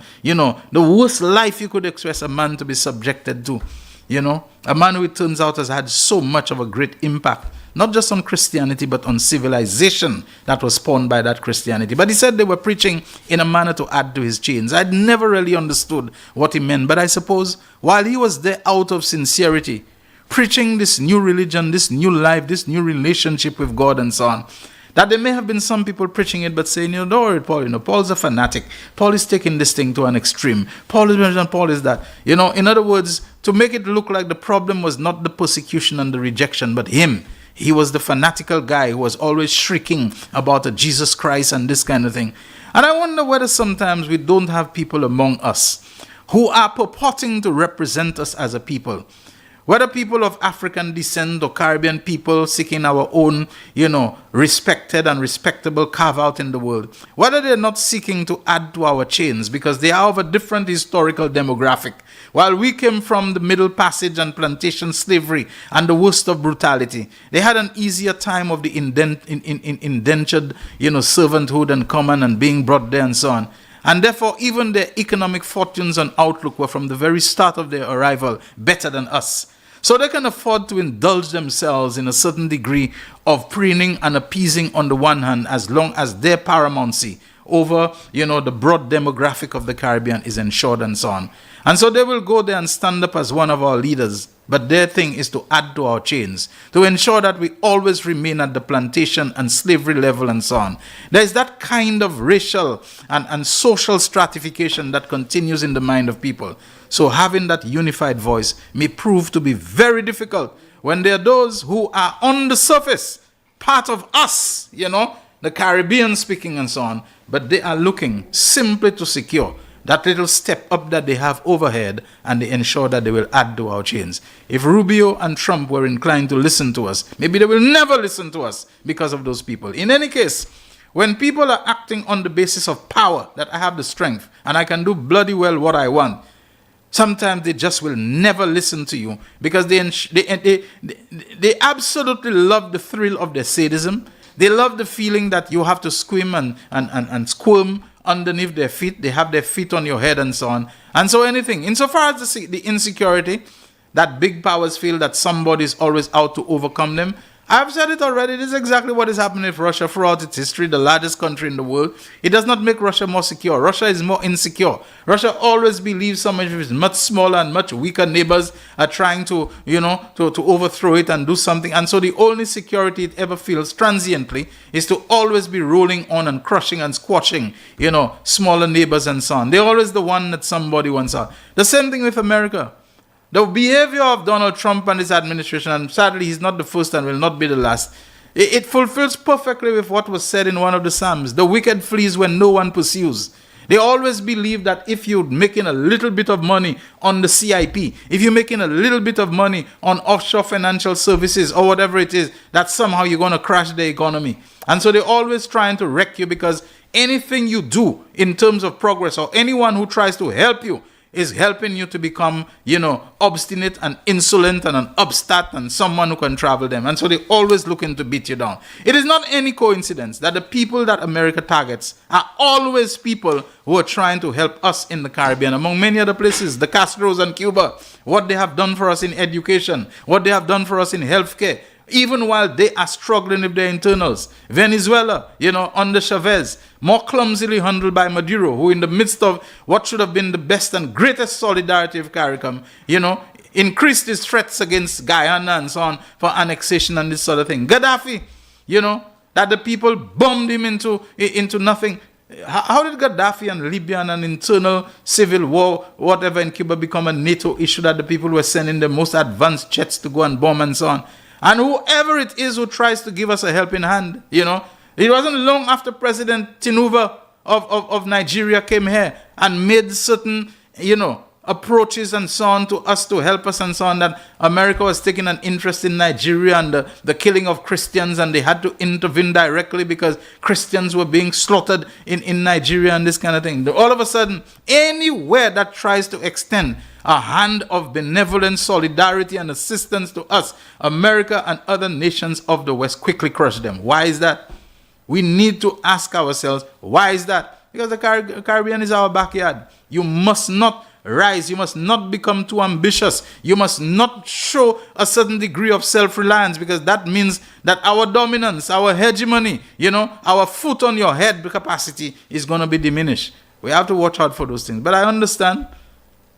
the worst life you could express a man to be subjected to. A man who it turns out has had so much of a great impact, not just on Christianity, but on civilization that was spawned by that Christianity. But he said they were preaching in a manner to add to his chains. I'd never really understood what he meant, but I suppose while he was there out of sincerity, preaching this new religion, this new life, this new relationship with God and so on, that there may have been some people preaching it but saying, don't worry, Paul, Paul's a fanatic. Paul is taking this thing to an extreme. Paul is that. In other words, to make it look like the problem was not the persecution and the rejection, but him. He was the fanatical guy who was always shrieking about a Jesus Christ and this kind of thing. And I wonder whether sometimes we don't have people among us who are purporting to represent us as a people. Whether people of African descent or Caribbean people seeking our own, respected and respectable carve-out in the world, whether they're not seeking to add to our chains because they are of a different historical demographic. While we came from the Middle Passage and plantation slavery and the worst of brutality, they had an easier time of the indentured, servanthood and common and being brought there and so on. And therefore, even their economic fortunes and outlook were from the very start of their arrival better than us. So they can afford to indulge themselves in a certain degree of preening and appeasing on the one hand, as long as their paramountcy over, the broad demographic of the Caribbean is ensured and so on. And so they will go there and stand up as one of our leaders. But their thing is to add to our chains, to ensure that we always remain at the plantation and slavery level and so on. There is that kind of racial and social stratification that continues in the mind of people. So having that unified voice may prove to be very difficult when there are those who are on the surface, part of us, the Caribbean speaking and so on, but they are looking simply to secure that little step up that they have overhead, and they ensure that they will add to our chains. If Rubio and Trump were inclined to listen to us, maybe they will never listen to us because of those people. In any case, when people are acting on the basis of power, that I have the strength and I can do bloody well what I want, sometimes they just will never listen to you because they absolutely love the thrill of their sadism. They love the feeling that you have to squirm and squirm underneath their feet. They have their feet on your head and so on. And so anything, insofar as the insecurity, that big powers feel that somebody is always out to overcome them. I've said it already. This is exactly what is happening with Russia throughout its history, the largest country in the world. It does not make Russia more secure. Russia is more insecure. Russia always believes some of its much smaller and much weaker neighbors are trying to overthrow it and do something. And so the only security it ever feels transiently is to always be rolling on and crushing and squashing, smaller neighbors and so on. They're always the one that somebody wants out. The same thing with America. The behavior of Donald Trump and his administration, and sadly he's not the first and will not be the last, it fulfills perfectly with what was said in one of the Psalms. The wicked flees when no one pursues. They always believe that if you're making a little bit of money on the CIP, if you're making a little bit of money on offshore financial services or whatever it is, that somehow you're going to crash the economy. And so they're always trying to wreck you, because anything you do in terms of progress, or anyone who tries to help you, is helping you to become, obstinate and insolent and an upstart and someone who can travel them. And so they're always looking to beat you down. It is not any coincidence that the people that America targets are always people who are trying to help us in the Caribbean, among many other places. The Castros and Cuba, what they have done for us in education, what they have done for us in healthcare, even while they are struggling with their internals. Venezuela, under Chavez, more clumsily handled by Maduro, who in the midst of what should have been the best and greatest solidarity of CARICOM, increased his threats against Guyana and so on for annexation and this sort of thing. Gaddafi, that the people bombed him into nothing. How did Gaddafi and Libya and an internal civil war, whatever in Cuba, become a NATO issue that the people were sending the most advanced jets to go and bomb and so on? And whoever it is who tries to give us a helping hand, it wasn't long after President Tinubu of Nigeria came here and made certain, approaches and so on to us to help us and so on, that America was taking an interest in Nigeria and the killing of Christians, and they had to intervene directly because Christians were being slaughtered in Nigeria and this kind of thing. All of a sudden, anywhere that tries to extend a hand of benevolent solidarity and assistance to us, America and other nations of the West quickly crush them. Why is that? We need to ask ourselves, why is that? Because the Caribbean is our backyard. You must not rise. You must not become too ambitious. You must not show a certain degree of self-reliance, because that means that our dominance, our hegemony, our foot on your head capacity is going to be diminished. We have to watch out for those things. But I understand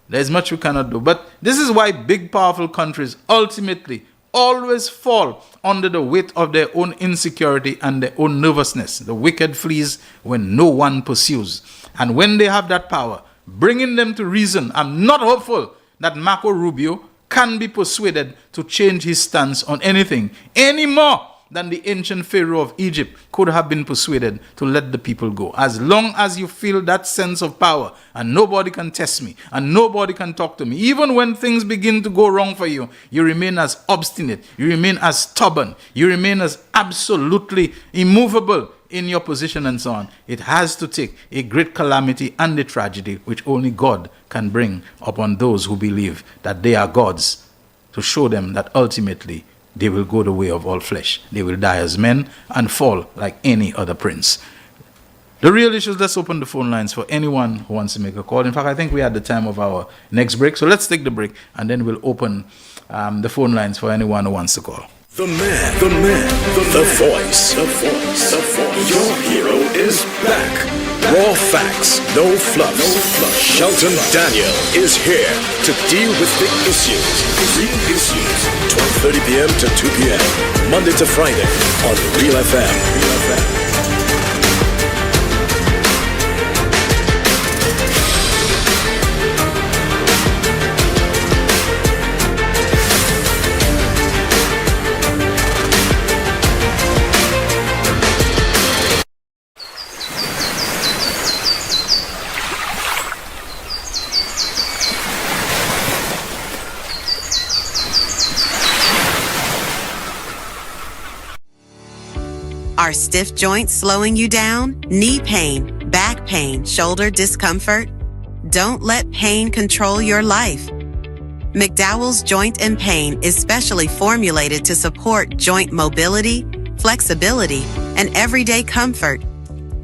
there's much we cannot do. But this is why big, powerful countries ultimately always fall under the weight of their own insecurity and their own nervousness. The wicked flees when no one pursues. And when they have that power, bringing them to reason, I'm not hopeful that Marco Rubio can be persuaded to change his stance on anything any more than the ancient Pharaoh of Egypt could have been persuaded to let the people go. As long as you feel that sense of power, and nobody can test me, and nobody can talk to me, even when things begin to go wrong for you, you remain as obstinate, you remain as stubborn, you remain as absolutely immovable in your position and so on. It has to take a great calamity and a tragedy which only God can bring upon those who believe that they are gods, to show them that ultimately they will go the way of all flesh. They will die as men and fall like any other prince. The real issues, let's open the phone lines for anyone who wants to make a call. In fact, I think we are at the time of our next break. So let's take the break and then we'll open the phone lines for anyone who wants to call. The man, the voice. Your hero is back. Raw facts, no fluff. Shelton Daniel is here to deal with the issues. Real issues. 12:30 p.m. to 2 p.m. Monday to Friday on Real FM. Are stiff joints slowing you down? Knee pain, back pain, shoulder discomfort? Don't let pain control your life. McDowell's Joint and Pain is specially formulated to support joint mobility, flexibility, and everyday comfort,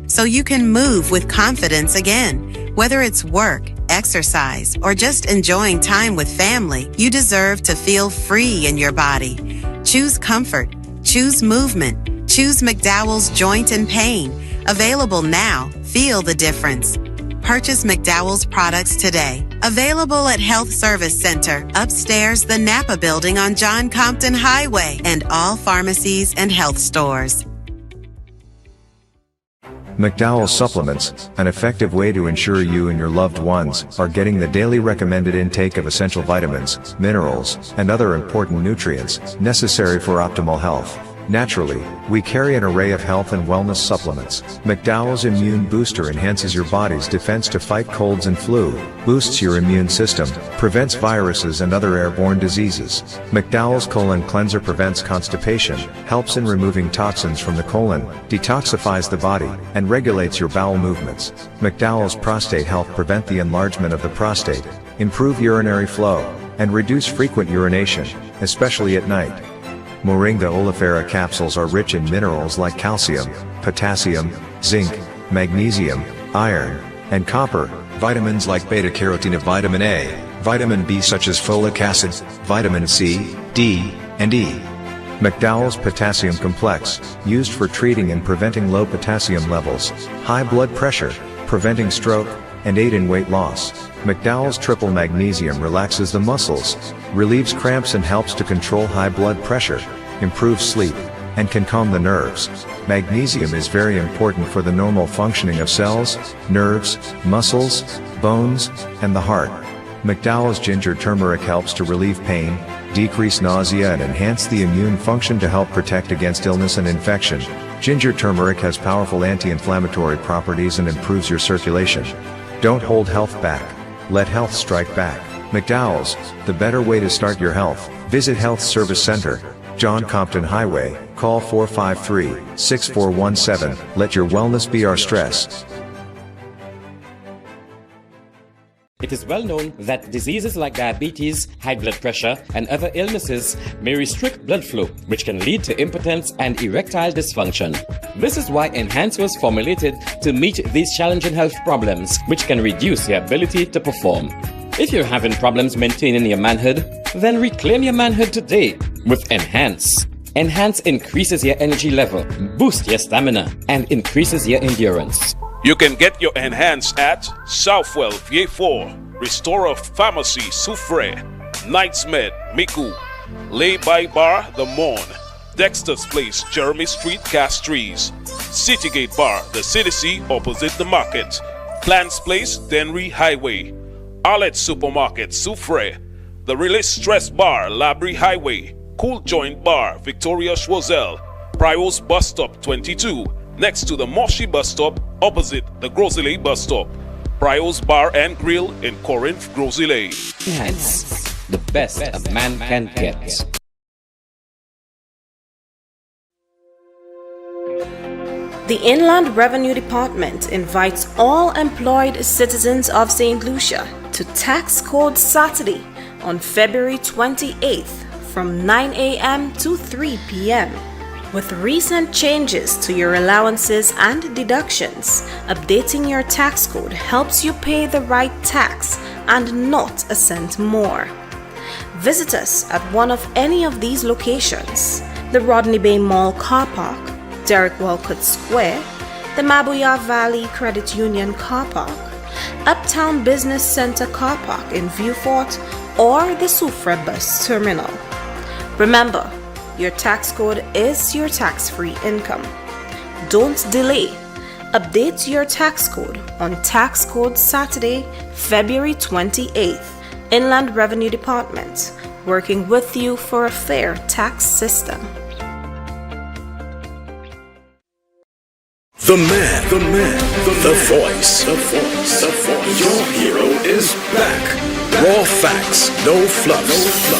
so you can move with confidence again. Whether it's work, exercise, or just enjoying time with family, you deserve to feel free in your body. Choose comfort. Choose movement. Choose McDowell's Joint and Pain. Available now. Feel the difference. Purchase McDowell's products today. Available at Health Service Center, upstairs the Napa Building on John Compton Highway, and all pharmacies and health stores. McDowell's Supplements, an effective way to ensure you and your loved ones are getting the daily recommended intake of essential vitamins, minerals, and other important nutrients necessary for optimal health. Naturally, we carry an array of health and wellness supplements. McDowell's Immune Booster enhances your body's defense to fight colds and flu, boosts your immune system, prevents viruses and other airborne diseases. McDowell's Colon Cleanser prevents constipation, helps in removing toxins from the colon, detoxifies the body, and regulates your bowel movements. McDowell's Prostate Health prevent the enlargement of the prostate, improve urinary flow, and reduce frequent urination, especially at night. Moringa oleifera capsules are rich in minerals like calcium, potassium, zinc, magnesium, iron, and copper, vitamins like beta-carotene of vitamin A, vitamin B such as folic acid, vitamin C, D, and E. McDowell's Potassium Complex, used for treating and preventing low potassium levels, high blood pressure, preventing stroke, and aid in weight loss. McDowell's Triple Magnesium relaxes the muscles, relieves cramps and helps to control high blood pressure, improves sleep, and can calm the nerves. Magnesium is very important for the normal functioning of cells, nerves, muscles, bones, and the heart. McDowell's Ginger Turmeric helps to relieve pain, decrease nausea and enhance the immune function to help protect against illness and infection. Ginger turmeric has powerful anti-inflammatory properties and improves your circulation. Don't hold health back. Let health strike back. McDowell's, the better way to start your health. Visit Health Service Center, John Compton Highway. Call 453-6417. Let your wellness be our stress. It is well known that diseases like diabetes, high blood pressure, and other illnesses may restrict blood flow, which can lead to impotence and erectile dysfunction. This is why Enhance was formulated to meet these challenging health problems, which can reduce your ability to perform. If you're having problems maintaining your manhood, then reclaim your manhood today with Enhance. Enhance increases your energy level, boosts your stamina, and increases your endurance. You can get your Enhance at Southwell VA4, Restorer Pharmacy Soufre, Knights Med Miku, Lay by Bar The Morn, Dexter's Place Jeremy Street Castries, Citygate Bar The City opposite the market, Plants Place Denry Highway, Arlette Supermarket Soufre, The Release Stress Bar Labrie Highway, Cool Joint Bar Victoria Schwazel, Prios Bus Stop 22, next to the Moshi Bus Stop opposite the Grosley Bus Stop. Prios Bar and Grill in Corinth, Grosley. Enhance, the best a man can get. The Inland Revenue Department invites all employed citizens of St. Lucia to Tax Code Saturday on February 28th from 9 a.m. to 3 p.m. With recent changes to your allowances and deductions, updating your tax code helps you pay the right tax and not a cent more. Visit us at one of any of these locations: the Rodney Bay Mall Car Park, Derek Walcott Square, the Mabuya Valley Credit Union Car Park, Uptown Business Center Car Park in Viewfort, or the Soufre Bus Terminal. Remember, your tax code is your tax-free income. Don't delay. Update your tax code on Tax Code Saturday, February 28th. Inland Revenue Department, working with you for a fair tax system. The man, the voice. Your hero is back. Raw facts, no fluff.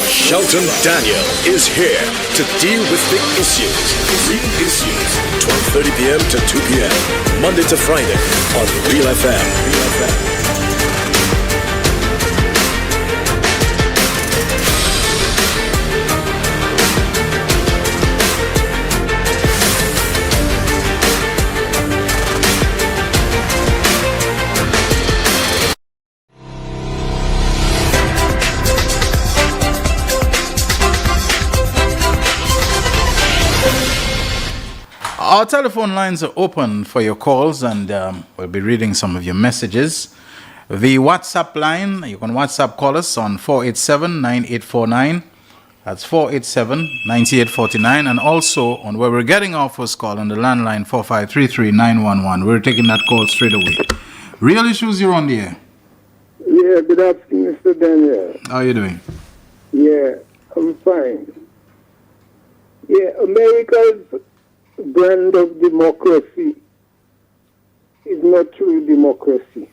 Shelton Daniel is here to deal with the issues. Real issues. 12:30 p.m. to 2 p.m. Monday to Friday on Real FM. Our telephone lines are open for your calls, and we'll be reading some of your messages. The WhatsApp line, you can WhatsApp call us on 487-9849. That's 487-9849. And also on where we're getting our first call on the landline 4533-911. We're taking that call straight away. Real Issues, you're on the air. Yeah, good afternoon, Mr. Daniel. How are you doing? Yeah, I'm fine. Yeah, America's brand of democracy is not true democracy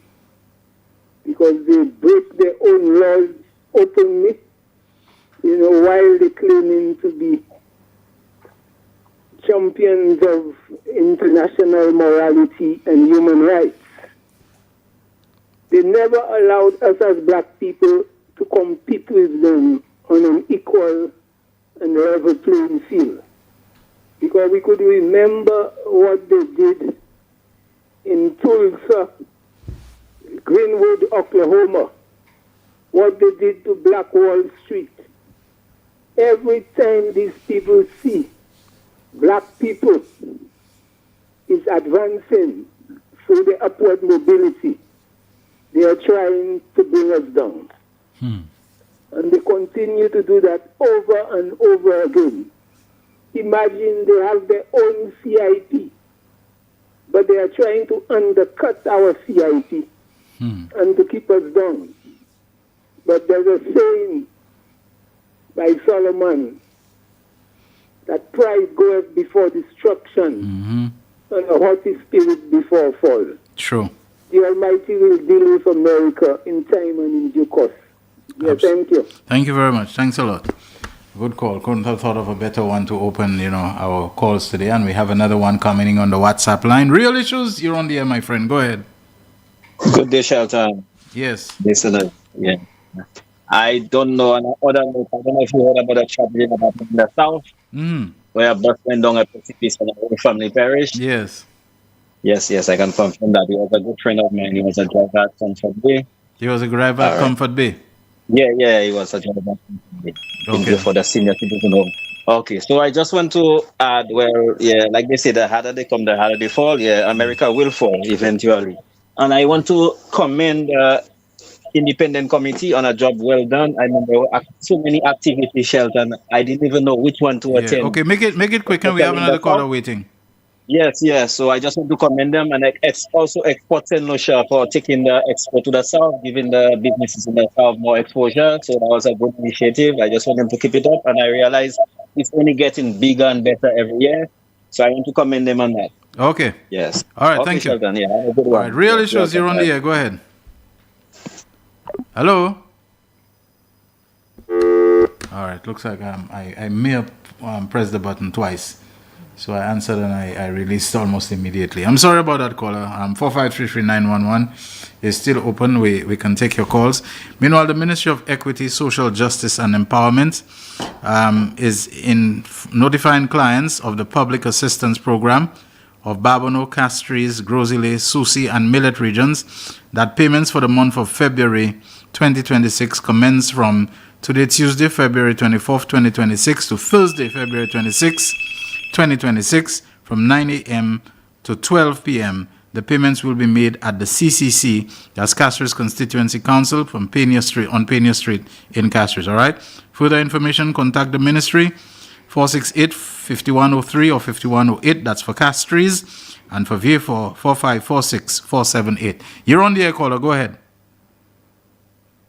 because they break their own laws openly, while they claiming to be champions of international morality and human rights. They never allowed us as black people to compete with them on an equal and level playing field. Because we could remember what they did in Tulsa, Greenwood, Oklahoma, what they did to Black Wall Street. Every time these people see black people is advancing through the upward mobility, they are trying to bring us down. And they continue to do that over and over again. Imagine they have their own CIP, but they are trying to undercut our CIP and to keep us down. But there's a saying by Solomon that pride goeth before destruction and a haughty spirit before fall. True. The Almighty will deal with America in time and in due course. Yeah, thank you. Thank you very much. Thanks a lot. Good call. Couldn't have thought of a better one to open, our calls today. And we have another one coming in on the WhatsApp line. Real Issues, you're on the air, my friend. Go ahead. Good day, Shelton. Yes. Listener, yeah. I don't know, I don't know if you heard about the tragedy that happened in the South, where a bus went down a precipice in a whole family parish. Yes. Yes, I can confirm that. He was a good friend of mine. He was a driver at Comfort Bay. He was a driver at Comfort Bay? Yeah, he was a driver at Comfort Bay. Okay. For the senior citizen home. Okay, so I just want to add, like they say, the harder they come, the harder they fall. Yeah, America will fall eventually. And I want to commend the independent committee on a job well done. I mean, there were so many activities, Shelton. I didn't even know which one to attend. Okay, make it quick, and we have another caller waiting. Yes. So I just want to commend them, and also export St. Lucia for taking the export to the South, giving the businesses in the South more exposure. So that was a good initiative. I just want them to keep it up, and I realize it's only getting bigger and better every year. So I want to commend them on that. Okay. Yes. All right, okay, thank Shelton, you. Yeah, have a good all one. right, Real Issues, you're on the air. Go ahead. Hello? All right, looks like I may have pressed the button twice. So I answered and I released almost immediately. I'm sorry about that, caller. 4533911 is still open. We can take your calls. Meanwhile, the Ministry of Equity, Social Justice and Empowerment is in notifying clients of the Public Assistance Program of Babonneau, Castries, Grosile, Soucy, and Millet regions that payments for the month of February 2026 commence from today, Tuesday, February 24th, 2026 to Thursday, February 26th, 2026 from 9 a.m. to 12 p.m., the payments will be made at the CCC, that's Castries Constituency Council, from Pena Street, on Pena Street in Castries. All right. Further information, contact the ministry, 468-5103 or 5108. That's for Castries. And for VA4, 4546-478. You're on the air, caller. Go ahead.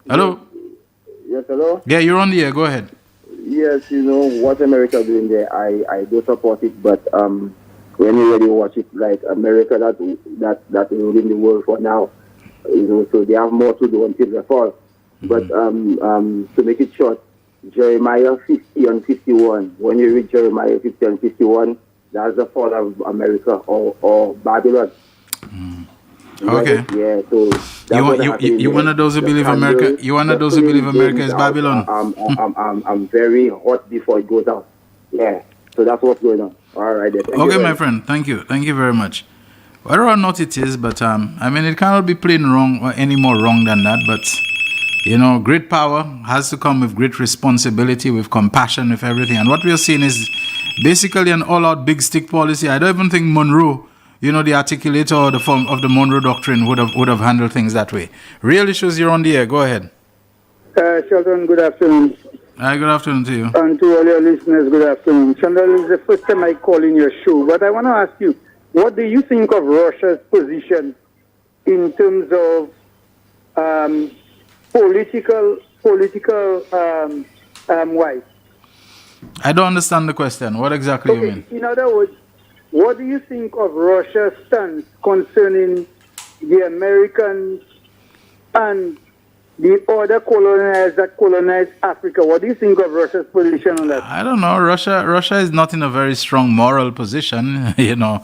Hello? Yes, hello? Yeah, you're on the air. Go ahead. Yes, you know, what America doing there, I do support it, but when you really watch it, like America that ruling the world for now, you know, so they have more to do until the fall. But to make it short, Jeremiah 50 and 51, when you read Jeremiah 50 and 51, that's the fall of America or Babylon. Okay. Yeah, so you one of those who believe America? You one of those who believe America is Babylon? I'm very hot before it goes out. Yeah, so that's what's going on. All right. Okay, my friend. Thank you very much. Whether or not it is, but I mean, it cannot be plain wrong or any more wrong than that. But you know, great power has to come with great responsibility, with compassion, with everything. And what we are seeing is basically an all-out big stick policy. I don't even think Monroe, you know, the articulator or the form of the Monroe Doctrine would have handled things that way. Real issues, you're on the air. Go ahead. Shelton, good afternoon. Hi, good afternoon to you. And to all your listeners, good afternoon. Shelton, this is the first time I call in your show, but I want to ask you, what do you think of Russia's position in terms of political wise? I don't understand the question. What exactly you mean? In other words, what do you think of Russia's stance concerning the Americans and the other colonizers that colonized Africa? What do you think of Russia's position on that? I don't know. Russia is not in a very strong moral position, you know.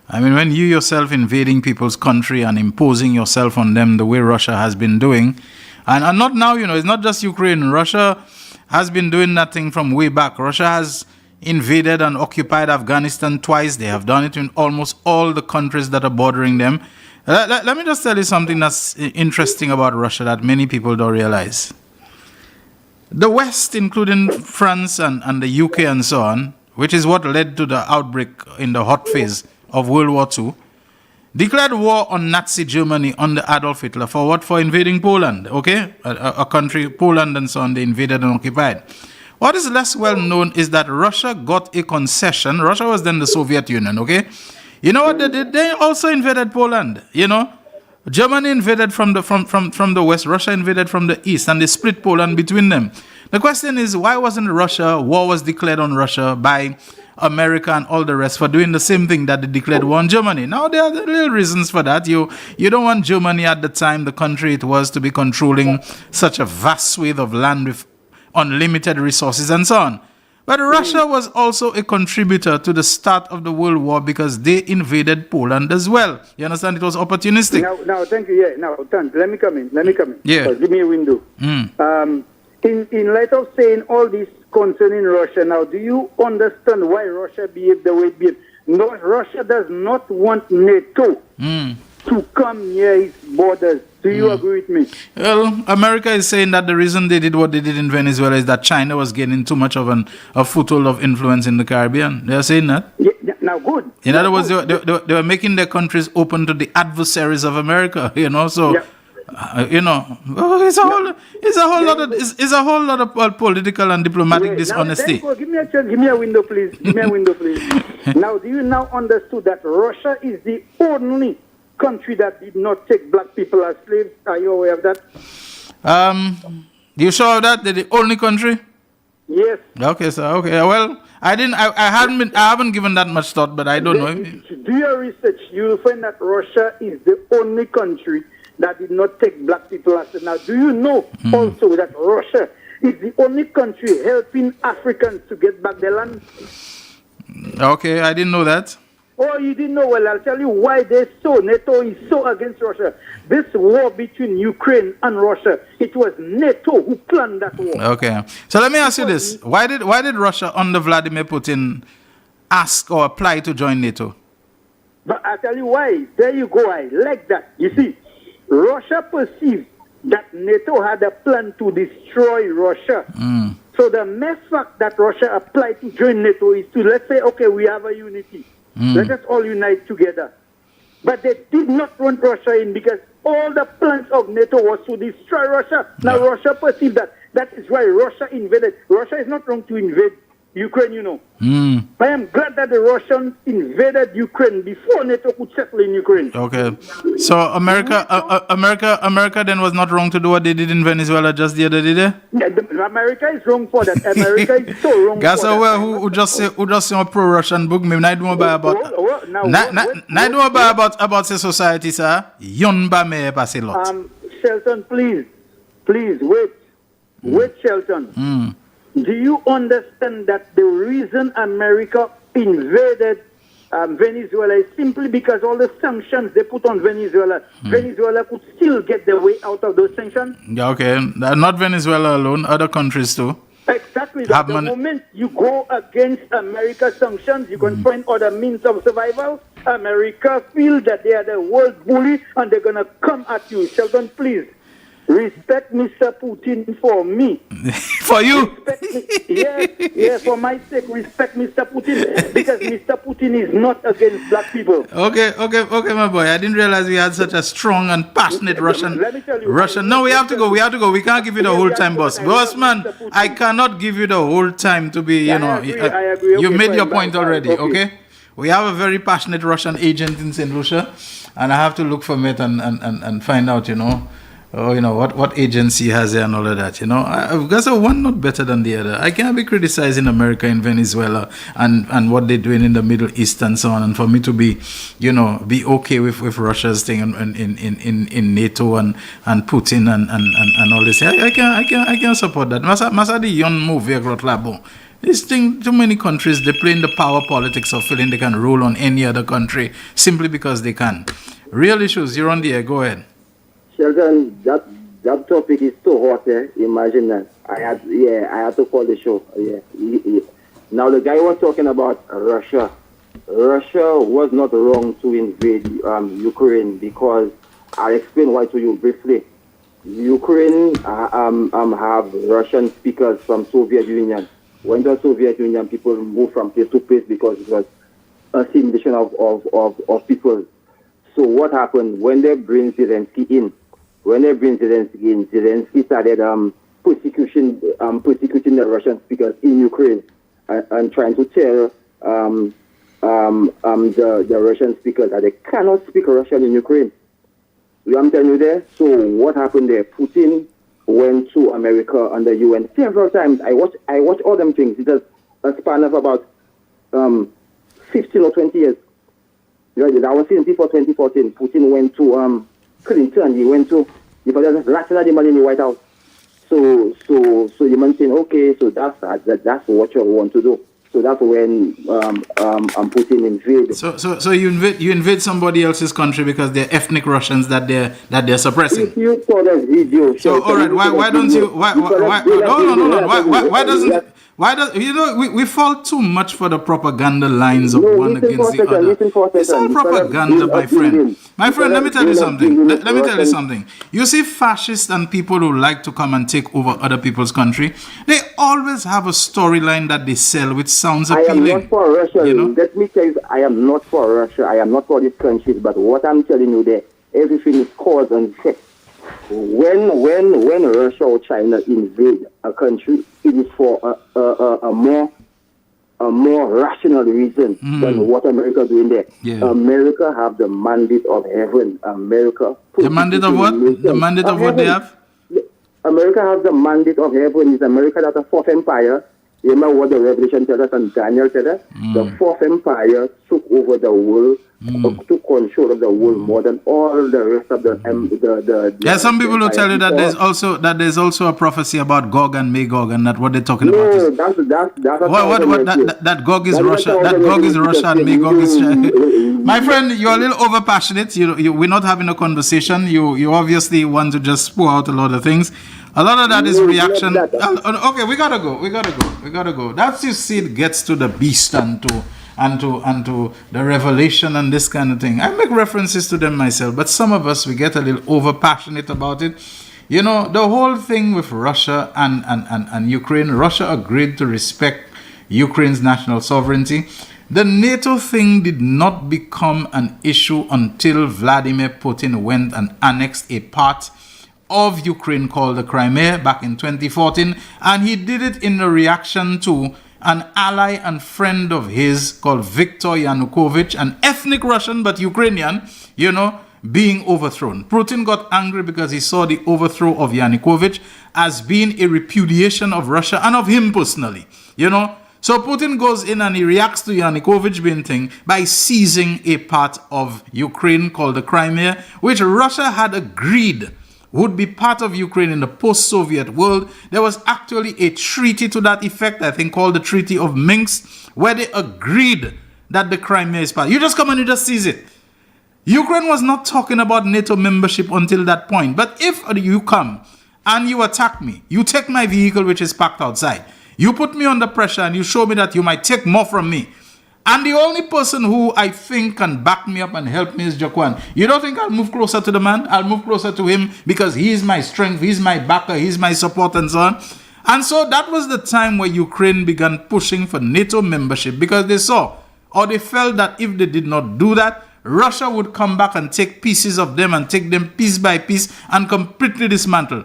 I mean, when you yourself invading people's country and imposing yourself on them the way Russia has been doing, and not now, you know, it's not just Ukraine. Russia has been doing that thing from way back. Russia has invaded and occupied Afghanistan twice. They have done it in almost all the countries that are bordering them. Let me just tell you something that's interesting about Russia that many people don't realize. The West, including France and the UK and so on, which is what led to the outbreak in the hot phase of World War II, declared war on Nazi Germany under Adolf Hitler for what? For invading Poland, okay? A country, Poland and so on, they invaded and occupied. What is less well known is that Russia got a concession. Russia was then the Soviet Union, okay? You know what they did? They also invaded Poland, you know? Germany invaded from the west, Russia invaded from the east, and they split Poland between them. The question is, why wasn't Russia, war was declared on Russia by America and all the rest for doing the same thing that they declared war on Germany? Now, there are little reasons for that. You don't want Germany at the time, the country it was, to be controlling such a vast swathe of land with unlimited resources and so on. But Russia was also a contributor to the start of the World War because they invaded Poland as well. You understand? It was opportunistic. Now, thank you. Yeah, now, let me come in. Yeah. Give me a window. In light of saying all this concerning Russia, now, do you understand why Russia behaved the way it behaved? No, Russia does not want NATO to come near its borders. Do you agree with me? Well, America is saying that the reason they did what they did in Venezuela is that China was getting too much of a foothold of influence in the Caribbean. They are saying that. Yeah, now, good. In other words, they were making their countries open to the adversaries of America. You know, so you know, it's a whole lot of political and diplomatic dishonesty. Now, give me a window, please. Now, do you now understand that Russia is the only country that did not take black people as slaves? Are you aware of that? You sure of that? They're the only country? Yes. Okay, sir. Okay. Well, I haven't given that much thought, but I don't know. Do your research. You will find that Russia is the only country that did not take black people as slaves. Now, do you know also that Russia is the only country helping Africans to get back their land? Okay, I didn't know that. Oh, you didn't know? Well, I'll tell you why NATO is so against Russia. This war between Ukraine and Russia, it was NATO who planned that war. Okay. So let me ask you this. Why did Russia under Vladimir Putin ask or apply to join NATO? But I'll tell you why. There you go. I like that. You see, Russia perceived that NATO had a plan to destroy Russia. So the mere fact that Russia applied to join NATO is to, let's say, okay, we have a unity. Let us all unite together. But they did not want Russia in because all the plans of NATO was to destroy Russia. Now Russia perceived that. That is why Russia invaded. Russia is not wrong to invade Ukraine, you know. I am glad that the Russians invaded Ukraine before NATO could settle in Ukraine. Okay. So America then was not wrong to do what they did in Venezuela just the other day? Yeah, America is wrong for that. America is so wrong Guess for that. Who just say a pro-Russian book? Me I don't know about the society, sir. Yon ba me pass a lot. Shelton, please, wait, Shelton. Do you understand that the reason America invaded Venezuela is simply because all the sanctions they put on Venezuela, Venezuela could still get their way out of those sanctions? Yeah, okay. Not Venezuela alone, other countries too. Exactly. The moment you go against America's sanctions, you can find other means of survival. America feels that they are the world bully and they're going to come at you. Shelton, please. Respect Mr. Putin for me. For you? Yes, for my sake, respect Mr. Putin because Mr. Putin is not against black people. Okay, my boy. I didn't realize we had such a strong and passionate Russian. Let me tell you. No, we have to go. We can't give you the whole time, boss. Boss, man, I cannot give you the whole time to be, I agree. You made your point already, okay? We have a very passionate Russian agent in St. Lucia, and I have to look for it and find out, what agency has there and all of that, I've got one not better than the other. I can't be criticizing America and Venezuela and what they're doing in the Middle East and so on, and for me to be, be okay with Russia's thing in NATO and Putin and all this. I can't support that. Masa the young move labo. This thing, too many countries, they play in the power politics of feeling they can rule on any other country simply because they can. Real issues, you're on the air, go ahead. Shelton, that topic is so hot. Imagine that. I had to call the show. Now the guy was talking about Russia. Russia was not wrong to invade Ukraine because I'll explain why to you briefly. Ukraine have Russian speakers from Soviet Union. When the Soviet Union people moved from place to place because it was assimilation of people. So what happened when they bring Zelensky in? Zelensky started persecuting the Russian speakers in Ukraine and trying to tell the Russian speakers that they cannot speak Russian in Ukraine. I'm telling you there. So what happened there? Putin went to America and the UN several times. I watched all them things. It was a span of about 15 or 20 years. That was since before 2014. Putin went to Clinton. He went to the president, the man in the White House. So the man saying, okay, so that's what you want to do. So that's when Putin invaded. So you invade somebody else's country because they're ethnic Russians that they're suppressing. If you saw the video, so all right, why don't you? Why doesn't? Why does we fall too much for the propaganda lines of one against the other? It's all propaganda, my friend. My friend, let me tell you something. Let me tell you something. You see, fascists and people who like to come and take over other people's country, they always have a storyline that they sell, which sounds appealing. I am not for Russia. Let me tell you, I am not for Russia. I am not for these countries. But what I'm telling you there, everything is cause and effect. When Russia or China invade a country, it is for a more rational reason than what America is doing there. Yeah. America have the mandate of heaven. The mandate of what? The mandate of what they have? America has the mandate of heaven. It's America that's a fourth empire. You remember what the Revelation tells us and Daniel tells us? The fourth empire took over the world, took control of the world more than all the rest of the yeah, some people will tell you that there's also a prophecy about Gog and Magog, and that what they're talking about is that Gog is Russia. That Gog is Russia and Magog is China. My friend, you're a little over passionate. We're not having a conversation. You obviously want to just pour out a lot of things. A lot of that is reaction. Okay, we gotta go. That's you see, it gets to the beast and to the revelation and this kind of thing. I make references to them myself, but some of us we get a little over passionate about it. The whole thing with Russia and Ukraine. Russia agreed to respect Ukraine's national sovereignty. The NATO thing did not become an issue until Vladimir Putin went and annexed a part of Ukraine called the Crimea back in 2014, and he did it in a reaction to an ally and friend of his called Viktor Yanukovych, an ethnic Russian but Ukrainian, being overthrown. Putin got angry because he saw the overthrow of Yanukovych as being a repudiation of Russia and of him personally, So Putin goes in and he reacts to Yanukovych being thing by seizing a part of Ukraine called the Crimea, which Russia had agreed would be part of Ukraine in the post-Soviet world. There was actually a treaty to that effect, I think called the Treaty of Minsk, where they agreed that the Crimea is part. You just come and you just seize it. Ukraine was not talking about NATO membership until that point. But if you come and you attack me, you take my vehicle which is parked outside, you put me under pressure and you show me that you might take more from me, and the only person who I think can back me up and help me is Jaquan. You don't think I'll move closer to the man? I'll move closer to him because he is my strength, he's my backer, he's my support and so on. And so that was the time where Ukraine began pushing for NATO membership, because they saw, or they felt that if they did not do that, Russia would come back and take pieces of them and take them piece by piece and completely dismantle.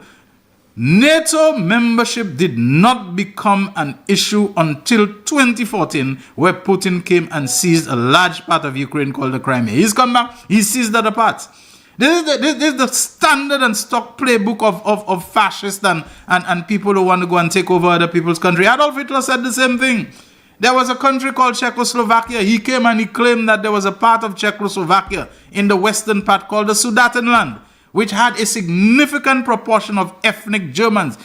NATO membership did not become an issue until 2014, where Putin came and seized a large part of Ukraine called the Crimea. He's come back, he seized other parts. This is the standard and stock playbook of fascists and people who want to go and take over other people's country. Adolf Hitler said the same thing. There was a country called Czechoslovakia. He came and he claimed that there was a part of Czechoslovakia in the western part called the Sudetenland, which had a significant proportion of ethnic Germans,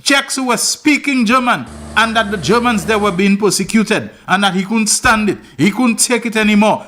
Czechs who were speaking German, and that the Germans there were being persecuted, and that he couldn't stand it. He couldn't take it anymore.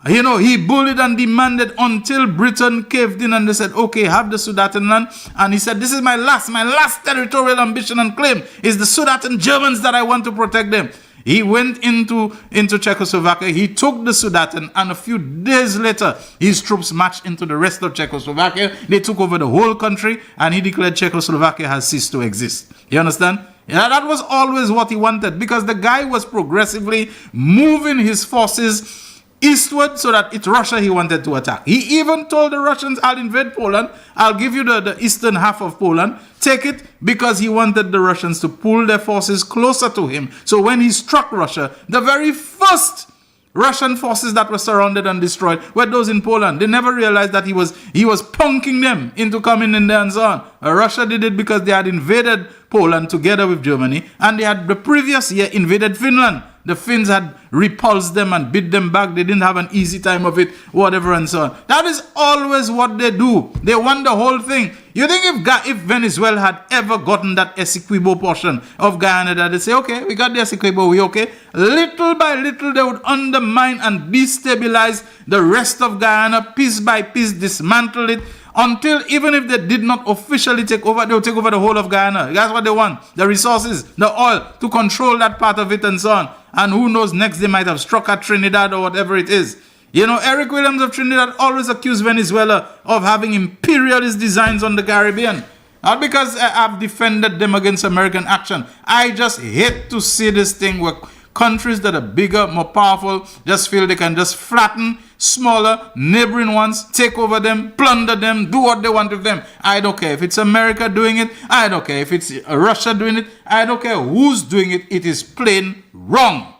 He bullied and demanded until Britain caved in and they said, okay, have the Sudetenland. And he said, this is my last territorial ambition and claim is the Sudeten Germans that I want to protect them. He went into Czechoslovakia, he took the Sudeten, and a few days later, his troops marched into the rest of Czechoslovakia. They took over the whole country, and he declared Czechoslovakia has ceased to exist. You understand? Yeah, that was always what he wanted, because the guy was progressively moving his forces eastward so that it's Russia he wanted to attack. He even told the Russians, I'll invade Poland, I'll give you the eastern half of Poland, take it, because he wanted the Russians to pull their forces closer to him. So when he struck Russia, the very first Russian forces that were surrounded and destroyed were those in Poland. They never realized that he was punking them into coming in there and so on. Russia did it because they had invaded Poland together with Germany, and they had the previous year invaded Finland. The Finns had repulsed them and beat them back. They didn't have an easy time of it, whatever and so on. That is always what they do. They want the whole thing. You think if Venezuela had ever gotten that Essequibo portion of Guyana, that they say, okay, we got the Essequibo, we okay. Little by little, they would undermine and destabilize the rest of Guyana, piece by piece, dismantle it, until even if they did not officially take over, they will take over the whole of Guyana. That's what they want. The resources, the oil, to control that part of it and so on. And who knows, next they might have struck at Trinidad or whatever it is. Eric Williams of Trinidad always accused Venezuela of having imperialist designs on the Caribbean. Not because I've defended them against American action. I just hate to see this thing where countries that are bigger, more powerful, just feel they can just flatten smaller neighboring ones, take over them, plunder them, do what they want with them. I don't care if it's America doing it. I don't care if it's Russia doing it. I don't care who's doing it. It is plain wrong.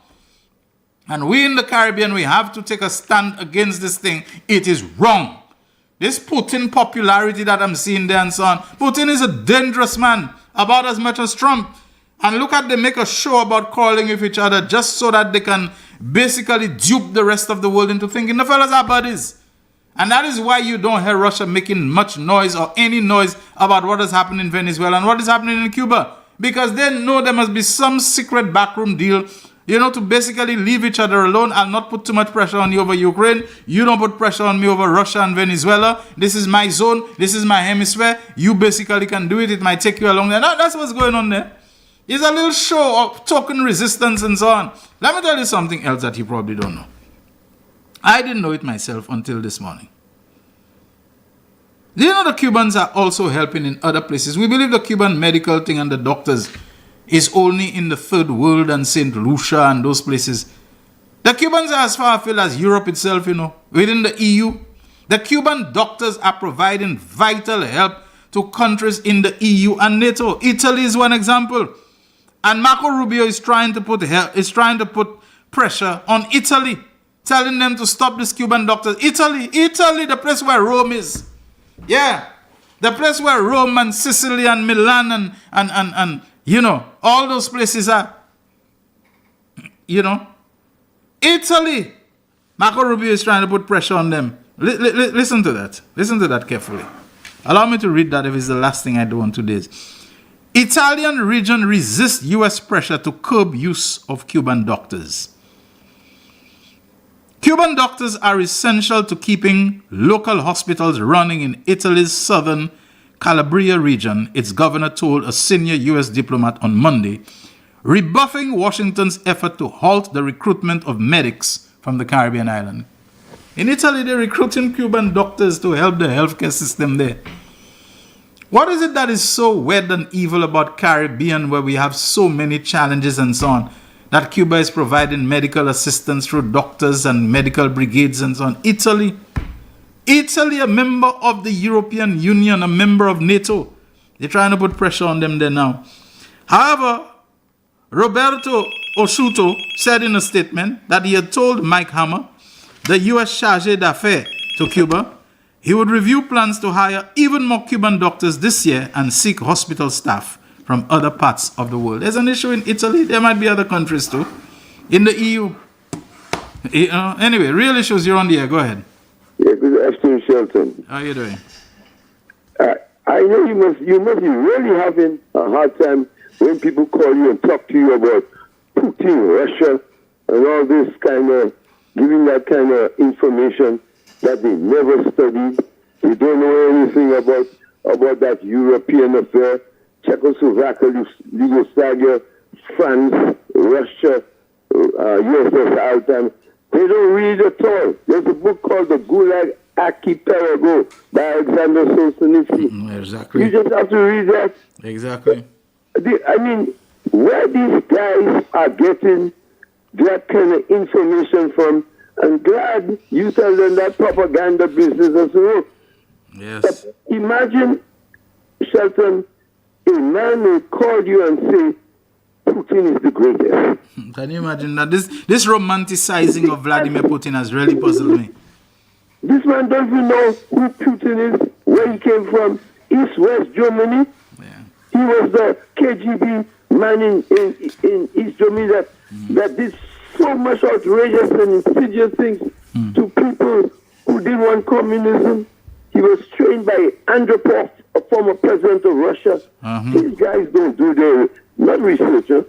And we in the Caribbean, we have to take a stand against this thing. It is wrong. This Putin popularity that I'm seeing there and so on. Putin is a dangerous man, about as much as Trump. And look at, they make a show about calling with each other just so that they can basically dupe the rest of the world into thinking the fellas are buddies. And that is why you don't hear Russia making much noise or any noise about what is happening in Venezuela and what is happening in Cuba. Because they know there must be some secret backroom deal, to basically leave each other alone. I'll not put too much pressure on you over Ukraine. You don't put pressure on me over Russia and Venezuela. This is my zone. This is my hemisphere. You basically can do it. It might take you along there. That's what's going on there. It's a little show of token resistance and so on. Let me tell you something else that you probably don't know. I didn't know it myself until this morning. Do you know the Cubans are also helping in other places? We believe the Cuban medical thing and the doctors, is only in the third world and St. Lucia and those places. The Cubans are as far afield as Europe itself, within the EU. The Cuban doctors are providing vital help to countries in the EU and NATO. Italy is one example. And Marco Rubio is trying to put pressure on Italy, telling them to stop these Cuban doctors. Italy, the place where Rome is. Yeah, the place where Rome and Sicily and Milan and all those places are. Italy. Marco Rubio is trying to put pressure on them. Listen to that. Listen to that carefully. Allow me to read that if it's the last thing I do on today's. Italian region resists U.S. pressure to curb use of Cuban doctors. Cuban doctors are essential to keeping local hospitals running in Italy's southern Calabria region, its governor told a senior U.S. diplomat on Monday, rebuffing Washington's effort to halt the recruitment of medics from the Caribbean island. In Italy, they're recruiting Cuban doctors to help the healthcare system there. What is it that is so weird and evil about Caribbean, where we have so many challenges and so on, that Cuba is providing medical assistance through doctors and medical brigades and so on? Italy, a member of the European Union, a member of NATO. They're trying to put pressure on them there now. However, Roberto Ossuto said in a statement that he had told Mike Hammer, the U.S. chargé d'affaires to Cuba, he would review plans to hire even more Cuban doctors this year and seek hospital staff from other parts of the world. There's an issue in Italy. There might be other countries too. In the EU. Anyway, real issues, you're on the air. Go ahead. Yeah, good afternoon, Shelton. How are you doing? I know you must be really having a hard time when people call you and talk to you about Putin, Russia, and all this kind of, giving that kind of information that they never studied. They don't know anything about that European affair, Czechoslovakia, Yugoslavia, France, Russia, USSR all the time. They don't read at all. There's a book called The Gulag Archipelago by Alexander Solzhenitsyn. Exactly. You just have to read that. Exactly. I mean, where these guys are getting that kind of information from, I'm glad you tell them that propaganda business as well. Yes. But imagine, Shelton, a man will call you and say, Putin is the greatest. Can you imagine that? This romanticizing of Vladimir Putin has really puzzled me. This man doesn't know who Putin is, where he came from, East, West Germany. Yeah. He was the KGB man in East Germany that did so much outrageous and insidious things to people who didn't want communism. He was trained by Andropov, a former president of Russia. These guys don't do their, not researchers.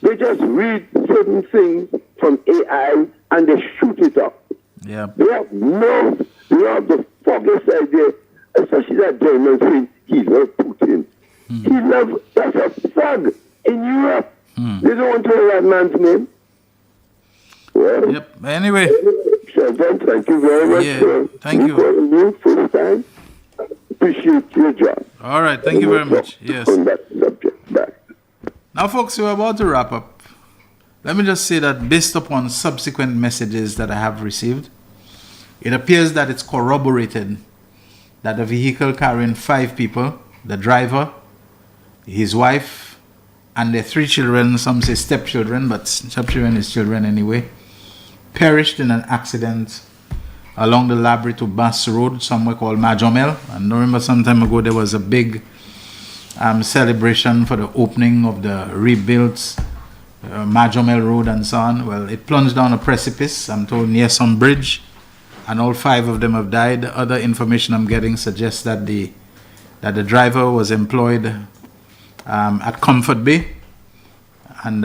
They just read certain things from AI and they shoot it up. Yeah. They have the foggiest idea, especially that German saying he loves Putin. That's a thug in Europe. They don't want to know that man's name. Well, yep. Anyway. Shelton, thank you very much. Yeah, thank you. For the time. Appreciate your job. All right, thank you very much. Yes. On that subject. Bye. Now, folks, we're about to wrap up. Let me just say that based upon subsequent messages that I have received, it appears that it's corroborated that the vehicle carrying 5 people, the driver, his wife, and their 3 children, some say stepchildren, but stepchildren is children anyway, perished in an accident along the Labrie to Bass Road, somewhere called Majomel. And I remember some time ago there was a big celebration for the opening of the rebuilt Majomel Road and so on. Well, it plunged down a precipice, I'm told, near some bridge, and all 5 of them have died. Other information I'm getting suggests that the driver was employed at Comfort Bay, and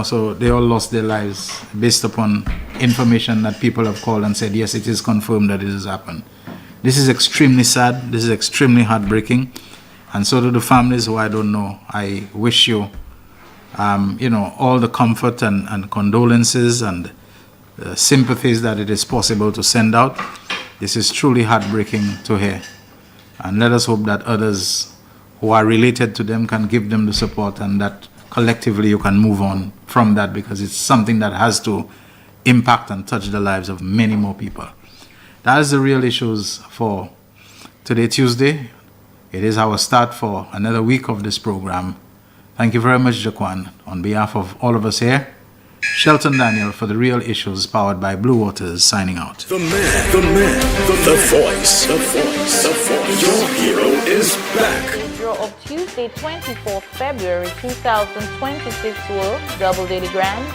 so they all lost their lives based upon information that people have called and said, yes, it is confirmed that it has happened. This is extremely sad. This is extremely heartbreaking. And so to the families who I don't know, I wish you, all the comfort and condolences and sympathies that it is possible to send out. This is truly heartbreaking to hear. And let us hope that others who are related to them can give them the support, and that collectively you can move on from that, because it's something that has to impact and touch the lives of many more people. That is the real issues for today, Tuesday. It is our start for another week of this program. Thank you very much, Jaquan. On behalf of all of us here, Shelton Daniel for the Real Issues, powered by Blue Waters, signing out. The voice. Your hero is back. The draw of Tuesday, 24th February 2026 will double daily grand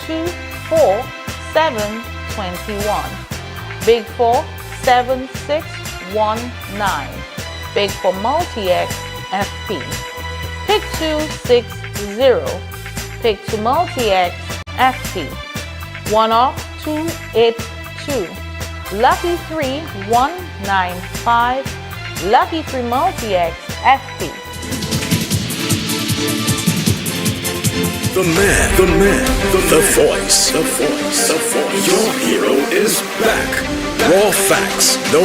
24721. Big 47619. Big for multi-X FP. Pick 260. Pick 2 multi-X FP. 1 off 282. Lucky 3 195. Lucky 3 multi-X FP. The voice. Your hero is back. Raw facts, no